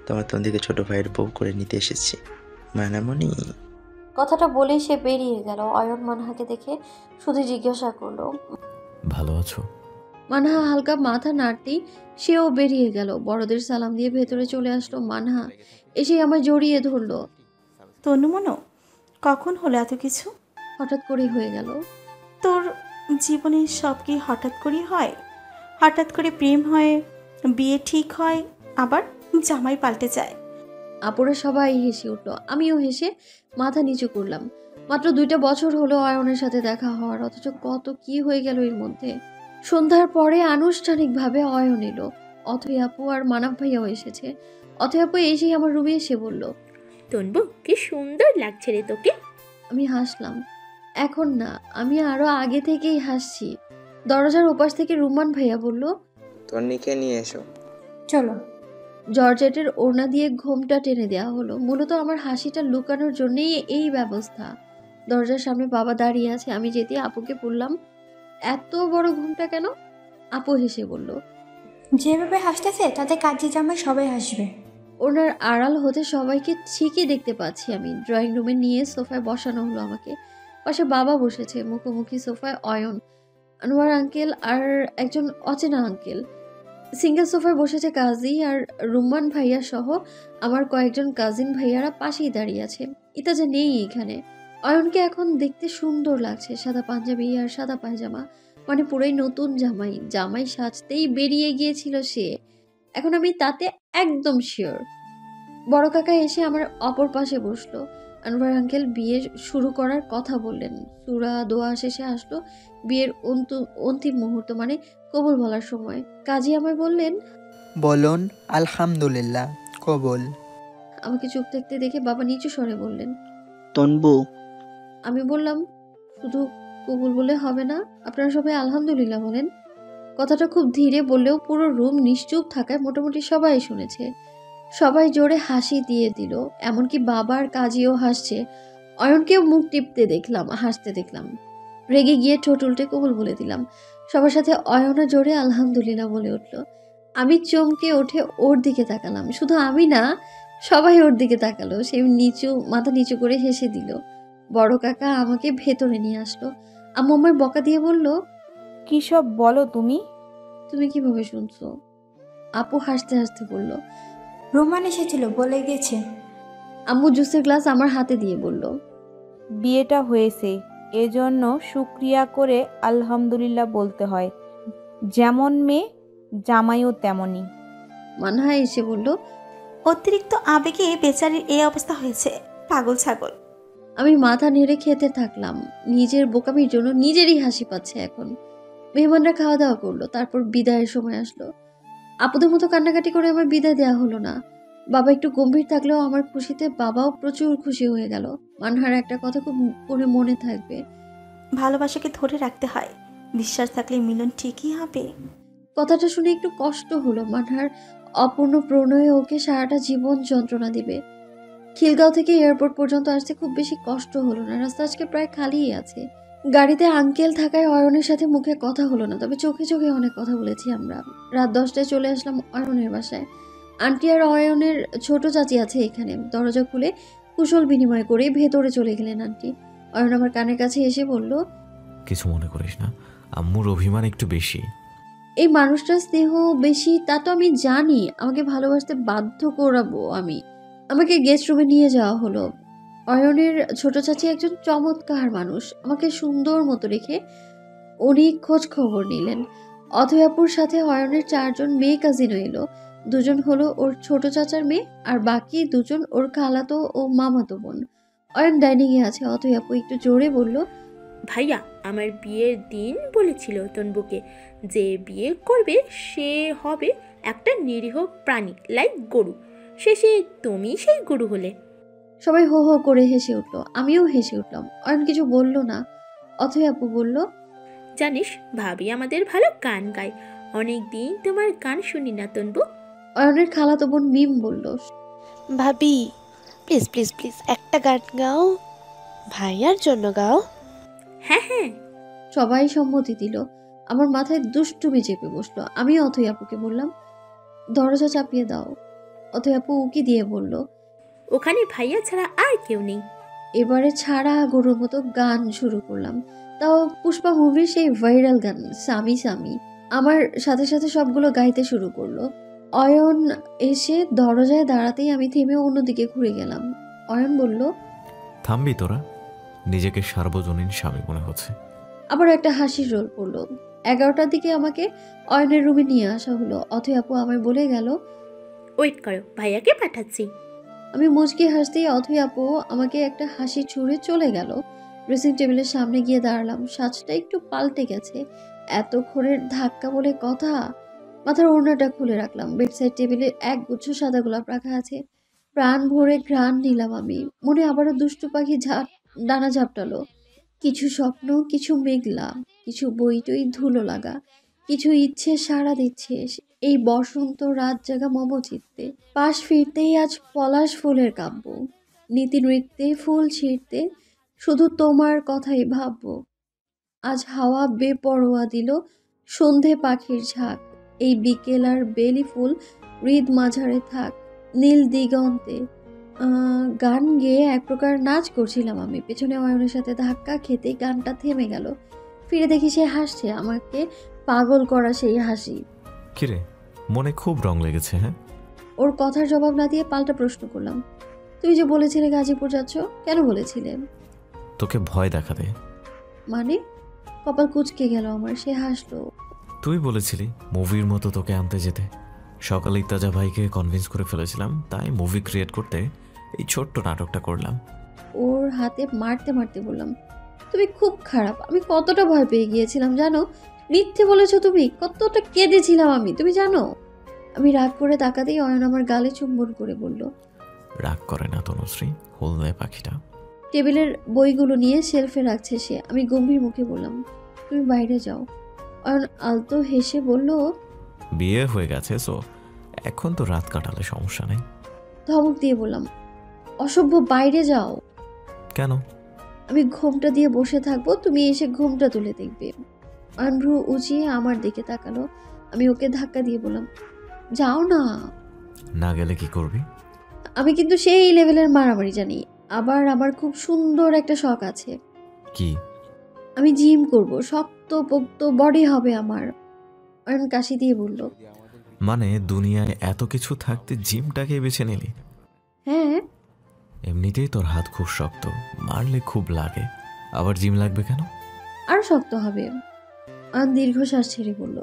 S4: তোমার তন্দিকে ছোট ভাইয়ের বউ করে নিতে এসেছি মানামণি।
S1: কথাটা বলেই সে বেরিয়ে গেল। অয়ন মানহাকে দেখে শুধু জিজ্ঞাসা করলো,
S5: ভালো আছো?
S1: মানহা হালকা মাথা নাড়তেই সেও বেরিয়ে গেল। বড়দের সালাম দিয়ে ভেতরে চলে আসলো মানহা। এসে আমায় জড়িয়ে ধরলো।
S3: তনুমনু, কখন হলো এত কিছু?
S1: হঠাৎ করেই হয়ে গেল।
S3: তোর জীবনে সব কি হঠাৎ করেই হয়? হঠাৎ করে প্রেম হয়, বিয়ে ঠিক হয় আবার জামাই পাল্টে যায়।
S1: আপুরা সবাই হেসে উঠলো, আমিও হেসে মাথা নিচু করলাম। মাত্র 2টা বছর হলো অয়নের সাথে দেখা হওয়ার, অথচ কত কি হয়ে গেল এর মধ্যে। সন্ধ্যার পরে আনুষ্ঠানিকভাবে অয়ন এলো। অথই আপু আর মানব ভাইয়াও এসেছে। অথই আপু এসেই আমার রুমে এসে বলল,
S14: তনবু কি সুন্দর লাগছে রে তোকে।
S1: আমি হাসলাম। এখন না, আমি আরো আগে থেকেই হাসছি। দরজার ওপাশ থেকে রুমান ভাইয়া বলল,
S13: তন্নিকে নিয়ে এসো।
S12: চলো।
S1: জর্জেটের ওড়না দিয়ে ঘোমটা টেনে দেওয়া হলো। মূলত আমার হাসিটা লুকানোর জন্যই এই ব্যবস্থা। দরজার সামনে বাবা দাঁড়িয়ে আছে। আমি যেতে আপুকে বললাম, এত বড় ঘোমটা কেন? আপু হেসে বলল,
S12: যেভাবে হাসতেছে তাতে কাজী জামাই সবাই হাসবে।
S1: ওনার আড়াল হতে সবাইকে ঠিকই দেখতে পাচ্ছি আমি। ড্রয়িং রুমে নিয়ে সোফায় বসানো হলো আমাকে। পাশে বাবা বসেছে, মুখোমুখি সোফায় অয়ন, আনোয়ার আঙ্কেল আর একজন অচেনা আঙ্কেল। সিঙ্গেল সোফায় বসেছে কাজী আর রুম্মান ভাইয়া সহ আমার কয়েকজন কাজিন ভাইয়ারা পাশেই দাঁড়িয়ে আছে। ইতাজা নেই এখানে। অয়নকে এখন দেখতে সুন্দর লাগছে, সাদা পাঞ্জাবি আর সাদা পায়জামা, মানে পুরোই নতুন জামাই। জামাই সাজতেই বেরিয়ে গিয়েছিল সে, এখন আমি তাতে একদম শিওর। বড় কাকা এসে আমার অপর পাশে বসলো। আনোয়ার আঙ্কেল বিয়ে শুরু করার কথা বললেন। সূরা দোয়া শেষে আসলো বিয়ের অন্তিম মুহূর্ত, মানে কবুল বলার সময়। কাজী আমায় বললেন,
S15: বলুন আলহামদুলিল্লাহ, কবুল।
S1: আমাকে চুপ থাকতে দেখে বাবা নিচু স্বরে বললেন,
S6: তনবু।
S1: আমি বললাম, শুধু কবুল বলে হবে না, আপনারা সবাই আলহামদুলিল্লাহ বলেন। কথাটা খুব ধীরে বললেও পুরো রুম নিশ্চুপ থাকায় মোটামুটি সবাই শুনেছে। সবাই জোরে হাসি দিয়ে দিল, এমনকি বাবার কাজীও হাসছে। অয়নকেও মুখ টিপতে দেখলাম, হাসতে দেখলাম। রেগে গিয়ে ঠোঁট উল্টে কবুল বলে দিলাম। সবার সাথে অয়নও জোরে আলহামদুলিল্লাহ বলে উঠল। আমি চমকে উঠে ওর দিকে তাকালাম। শুধু আমি না, সবাই ওর দিকে তাকালো। সে মাথা নিচু করে হেসে দিল। বড় কাকা আমাকে ভেতরে নিয়ে আসলো। আম্মু আমায় বকা দিয়ে বলল,
S2: কি সব বলো তুমি?
S1: তুমি কিভাবে শুনছো? আপু হাসতে হাসতে বলল,
S12: রোমান এসেছিল, বলে গেছে।
S1: আম্মু জুসের গ্লাস আমার হাতে দিয়ে বলল,
S2: বিয়েটা হয়েছে, এজন্য শুক্রিয়া করে আলহামদুলিল্লাহ বলতে হয়। যেমন মেয়ে জামাইও তেমনই।
S1: মানহা এসে বলল,
S3: অতিরিক্ত আবেগে বেচারির এই অবস্থা হয়েছে, পাগল ছাগল।
S1: আমি মাথা নেড়ে খেতে থাকলাম। নিজের বোকামির জন্য নিজেরই হাসি পাচ্ছে এখন। মেহমানরা খাওয়া দাওয়া করলো, তারপর বিদায়ের সময় আসলো। আপুদের মতো কান্নাকাটি করে আমার বিদায় দেওয়া হলো না। বাবা একটু গম্ভীর থাকলেও আমার খুশিতে বাবাও প্রচুর খুশি হয়ে গেল। মানহার একটা কথা খুব করে মনে থাকবে,
S3: ভালোবাসাকে ধরে রাখতে হয়, বিশ্বাস থাকলে মিলন ঠিকই হবে।
S1: কথাটা শুনে একটু কষ্ট হলো। মানহার অপূর্ণ প্রণয়ে ওকে সারাটা জীবন যন্ত্রণা দিবে। খিলগাঁও থেকে এয়ারপোর্ট পর্যন্ত আসতে খুব বেশি কষ্ট হলো না। রাস্তা আজকে প্রায় খালিই আছে। গাড়িতে আঙ্কেল থাকায় অয়নের সাথে মুখে কথা হলো না, তবে চোখে চোখে অনেক কথা বলেছি আমরা। রাত 10টায় চলে আসলাম অয়নের বাসায়। আন্টি আর অয়নের ছোট চাচি আছে এখানে। দরজা খুলে কুশল বিনিময় করে ভেতরে চলে গেলেন আন্টি। অয়ন আমার কানের কাছে এসে বলল,
S5: কিছু মনে করিস না, আম্মুর অভিমান একটু বেশি।
S1: এই মানুষটার স্নেহ বেশি তা তো আমি জানি, আমাকে ভালোবাসতে বাধ্য করাবো আমি। আমাকে গেস্ট রুমে নিয়ে যাওয়া হলো। অয়নের ছোট চাচি একজন চমৎকার মানুষ। আমাকে সুন্দর মতো রেখে উনি খোঁজ খবর নিলেন। অথয়াপুর সাথে অয়নের 4 জন মেয়ে কাজিনও এলো। 2 জন হলো ওর ছোট চাচার মেয়ে, আর বাকি 2 জন ওর খালাতো ও মামাতো বোন। অয়ন ডাইনিংয়ে আছে। অথয়াপু একটু জোরে বলল,
S14: ভাইয়া আমার বিয়ের দিন বলেছিল তনবুকে যে বিয়ে করবে সে হবে একটা নিরীহ প্রাণী, লাইক গরু। শেষে তুমি সেই গরু হলে।
S1: সবাই হো হো করে হেসে উঠলো, আমিও হেসে উঠলাম। অয়ন কিছু বলল না। অথয়াপু বলল,
S14: জানিস ভাবি আমাদের ভালো গান গায়, অনেক দিন তোমার গান শুনি না তনবু।
S1: অয়নের খালাতো বোন মিম বলল,
S16: ভাবি প্লিজ প্লিজ প্লিজ একটা গান গাও, ভাইয়ার জন্য গাও।
S14: হ্যাঁ হ্যাঁ।
S1: সবাই সম্মতি দিল। আমার মাথায় দুষ্টুমি চেপে বসলো। আমি অথয়াপুকে বললাম, দরজা চাপিয়ে দাও। অথয়াপু উকি দিয়ে বলল,
S14: ওখানে ভাইয়া ছাড়া আর কেউ নেই।
S1: এবারে ছাড়া গরুর মতো গান শুরু করলাম, তাও পুষ্পা মুভির সেই ভাইরাল গান সামি সামি। আমার সাথে সাথে সবগুলো গাইতে শুরু করলো। অয়ন এসে দরজায় দাঁড়াতেই আমি থেমে অন্যদিকে ঘুরে গেলাম। অয়ন বলল,
S5: থামবি তোরা? নিজেকে সার্বজনীন স্বামী মনে হচ্ছে।
S1: আবার একটা হাসির রোল পড়লো। 11টার দিকে আমাকে অয়নের রুমে নিয়ে আসা হলো। অথই আপু আমায় বলে গেল,
S14: ওয়েট করো, ভাইয়াকে পাঠাচ্ছি।
S1: আমি মুচকি হাসতেই অথই আপু আমাকে একটা হাসি ছুঁড়ে চলে গেল। ড্রেসিং টেবিলের সামনে গিয়ে দাঁড়ালাম। সাজটা একটু পাল্টে গেছে, এতক্ষণের ধাক্কা বলে কথা। মাথার ওড়নাটা খুলে রাখলাম। বেডসাইড টেবিলে এক গুচ্ছ সাদা গোলাপ রাখা আছে। প্রাণ ভরে ঘ্রাণ নিলাম আমি। মনে আবারও দুষ্টু পাখি ডানা ঝাপটালো। কিছু স্বপ্ন, কিছু মেঘলা, কিছু বইটই ধুলো লাগা, কিছু ইচ্ছে সাড়া দিচ্ছে এই বসন্ত রাত জাগা মমচিত্তে। পাশ ফিরতেই আজ পলাশ ফুলের কাব্য, নীতি নৃত্যে ফুল ছিঁড়তে শুধু তোমার কথাই ভাববো। আজ হাওয়া বেপরোয়া দিল সন্ধে পাখির ঝাঁক। এই বিকেল আর বেলি ফুল হৃদ মাঝারে থাক নীল দিগন্তে। গান গেয়ে এক প্রকার নাচ করছিলাম আমি। পেছনে অয়নের সাথে ধাক্কা খেতেই গানটা থেমে গেল। ফিরে দেখি সে হাসছে, আমাকে পাগল করা সেই হাসি।
S5: কিরে, মনে খুব রং লেগেছে? হ্যাঁ।
S1: ওর কথার জবাব না দিয়ে পাল্টা প্রশ্ন করলাম, তুমি যে বলেছিলে গাজীপুর যাচ্ছ, কেন বলেছিলে?
S5: তোকে ভয় দেখাতে।
S1: মানে? কপাল কুঁচকে গেল আমার। সে হাসলো।
S5: তুই বলেছিলি মুভির মতো তোকে আনতে যেতে। সকালে ইত্তাজা ভাইকে কনভিন্স করে ফেলেছিলাম, তাই মুভি ক্রিয়েট করতে এই ছোট্ট নাটকটা করলাম।
S1: ওর হাতে মারতে মারতে বললাম, তুমি খুব খারাপ। আমি কতটা ভয় পেয়ে গিয়েছিলাম জানো? মিথ্যে বলেছো তুমি। কতটা কেঁদেছিলাম আমি, তুমি জানো? আমি রাগ করে তাকাতেই অয়ন আমার গালে চুম্বন করে বলল,
S5: রাগ করে না তনুশ্রী, হলদে পাখিটা।
S1: টেবিলের বইগুলো নিয়ে শেলফে রাখছে সে। আমি গম্ভীর মুখে বললাম, তুমি বাইরে যাও। অয়ন আলতো হেসে বলল,
S5: বিয়ে হয়ে গেছে, সো এখন তো রাত কাটালে সমস্যা নেই।
S1: ধমক দিয়ে বললাম, অসভ্য, বাইরে যাও।
S5: কেন?
S1: আমি ঘোমটা দিয়ে বসে থাকবো, তুমি এসে ঘোমটা তুলে দেখবে। অয়ন ভ্রু উঁচিয়ে আমার দিকে তাকালো। আমি ওকে ধাক্কা দিয়ে বললাম, যাও না।
S5: না গেলে কি করবি?
S1: আমি কিন্তু সেই লেভেলের মারামারি জানি। আবার আমার খুব সুন্দর একটা শখ আছে।
S5: কি?
S1: আমি জিম করব, শক্ত পোক্ত বডি হবে আমার। অয়ন কাশি দিয়ে বলল,
S5: মানে দুনিয়ায় এত কিছু থাকতে জিমটাকে বেছে নিলি?
S1: হ্যাঁ।
S5: এমনিতেই তোর হাত খুব শক্ত, মারলে খুব লাগে, আবার জিম লাগবে কেন?
S1: আর শক্ত হবে। অয়ন দীর্ঘশ্বাস ছেড়ে বলল,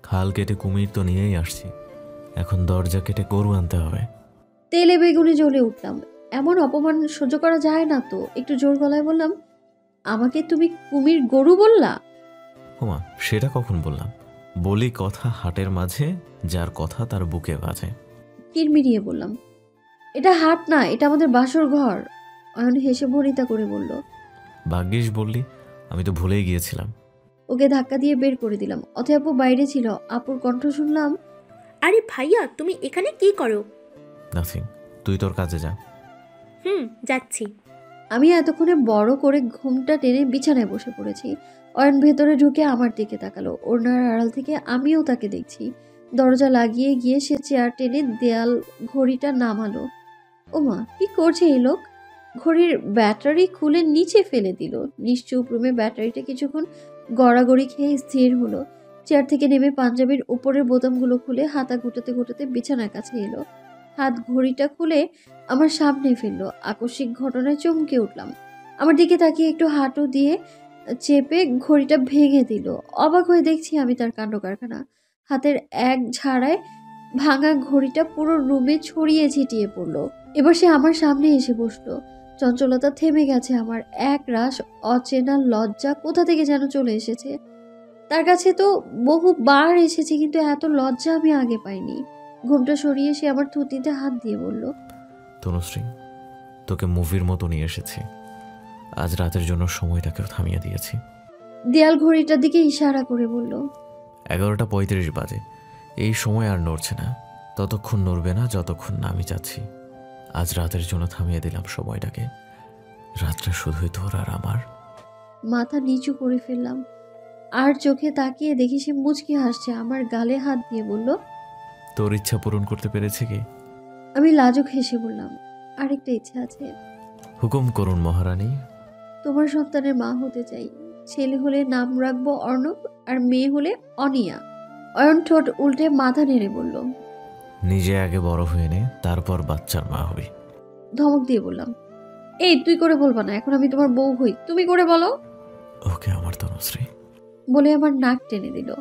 S5: খাল কেটে কুমির তো নিয়েই আসছি, এখন দরজা কেটে গরু আনতে হবে।
S1: তেলে বেগুনে জ্বলে উঠলাম। এমন অপমান সহ্য করা যায় না তো। একটু জোর গলায় বললাম, আমাকে তুমি কুমির গরু বললা?
S5: ওমা, সেটা কখন বললাম? বলি কথা হাটের মাঝে, যার কথা তার বুকে বাজে।
S1: কিরমিরিয়ে বললাম, এটা হাট না, এটা আমাদের বাসর ঘর। অয়ন হেসে ভরিতা করে বলল,
S5: ভাগ্যিস বললি, আমি তো ভুলেই গিয়েছিলাম।
S1: ওকে ধাক্কা দিয়ে বের করে দিলাম। অথবা আপু বাইরে ছিল। আপুর কণ্ঠ শুনলাম,
S14: আরে ভাইয়া, তুমি এখানে কি করো?
S5: নাথিং, তুই তোর কাজে যা।
S14: যাচ্ছি।
S1: আমি এতক্ষণে বড় করে ঘুমটা টেনে বিছানায় বসে পড়েছি। অয়ন ভেতরে ঢুকে আমার দিকে তাকালো। ওড়নার আড়াল থেকে আমিও তাকে দেখছি। দরজা লাগিয়ে গিয়ে সে চেয়ার টেনে দেয়াল ঘড়িটা নামালো। ওমা, কি করছে এই লোক? ঘড়ির ব্যাটারি খুলে নিচে ফেলে দিল। নিশ্চুপ রুমে ব্যাটারিটা কিছুক্ষণ গড়াগড়ি খেয়ে স্থির হলো। চেয়ার থেকে নেমে পাঞ্জাবির উপরের বোতামগুলো খুলে হাতা গুটাতে গুটাতে বিছানার কাছে এলো। হাত ঘড়িটা খুলে আমার সামনে ফেললো। আকস্মিক ঘটনায় চমকে উঠলাম। আমার দিকে তাকিয়ে একটু হাঁটু দিয়ে চেপে ঘড়িটা ভেঙে দিল। অবাক হয়ে দেখছি আমি তার কাণ্ড কারখানা। হাতের এক ঝাড়ায় ভাঙা ঘড়িটা পুরো রুমে ছড়িয়ে ছিটিয়ে পড়লো। এবার সে আমার সামনে এসে বসলো। চঞ্চলতা থেমে গেছে আমার। এক রাশ অচেনা লজ্জা কোথা থেকে যেন চলে এসেছে। তার কাছে তো বহুবার এসেছি, কিন্তু এত লজ্জা আমি আগে পাইনি। ঘুমটা সরিয়ে সে আমার থুতনিতে হাত দিয়ে বলল,
S5: তনুশ্রী, তোকে মুভির মতো নিয়ে এসেছি। আজ রাতের জন্য সময়টাকেও থামিয়ে দিয়েছি।
S1: দেয়াল ঘড়িটার দিকে ইশারা করে বলল,
S5: 11:35 বাজে। এই সময় আর নড়ছে না, ততক্ষণ নড়বে না যতক্ষণ না আমি যাচ্ছি। আজ রাতের জন্য থামিয়ে দিলাম সময়টাকে। রাতটা শুধুই তোর আর আমার।
S1: মাথা নিচু করে ফেললাম। আর চোখে তাকিয়ে দেখি সে মুচকি হাসছে। আমার গালে হাত দিয়ে বলল,
S5: তোর ইচ্ছা পূরণ করতে পেরেছে কি?
S1: আমি লাজুক হেসে বললাম, আরেকটা ইচ্ছা আছে।
S5: হুকুম করুন মহারানী।
S1: তোমার সন্তানের মা হতে চাই। ছেলে হলে নাম রাখবো অর্ণব, আর মেয়ে হলে অনিয়া। অয়ন ঠোঁট উল্টে মাথা নেড়ে বলল,
S5: নিজে আগে বড় হয়ে নে, তারপর বাচ্চার মা হবি।
S1: ধমক দিয়ে বললাম, এই তুই করে বলবা না, এখন আমি তোমার বউ হই, তুমি করে বলো।
S5: ওকে আমার তনুশ্রী।
S1: বলে আমার নাক টেনে দিল।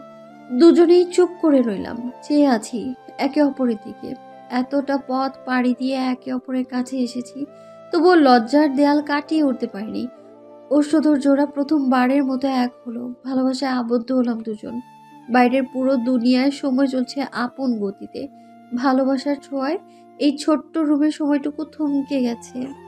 S1: দুজনেই চুপ করে রইলাম, চেয়ে আছি একে অপরের দিকে। এতটা পথ পাড়ি দিয়ে একে অপরের কাছে এসেছি, তবুও লজ্জার দেয়াল কাটিয়ে উঠতে পারিনি। ওর সদর জোড়া প্রথমবারের মতো এক হলো, ভালোবাসায় আবদ্ধ হলাম দুজন। বাইরের পুরো দুনিয়ায় সময় চলছে আপন গতিতে, ভালোবাসার ছোঁয়ায় এই ছোট্ট রুমের সময়টুকু থমকে গেছে।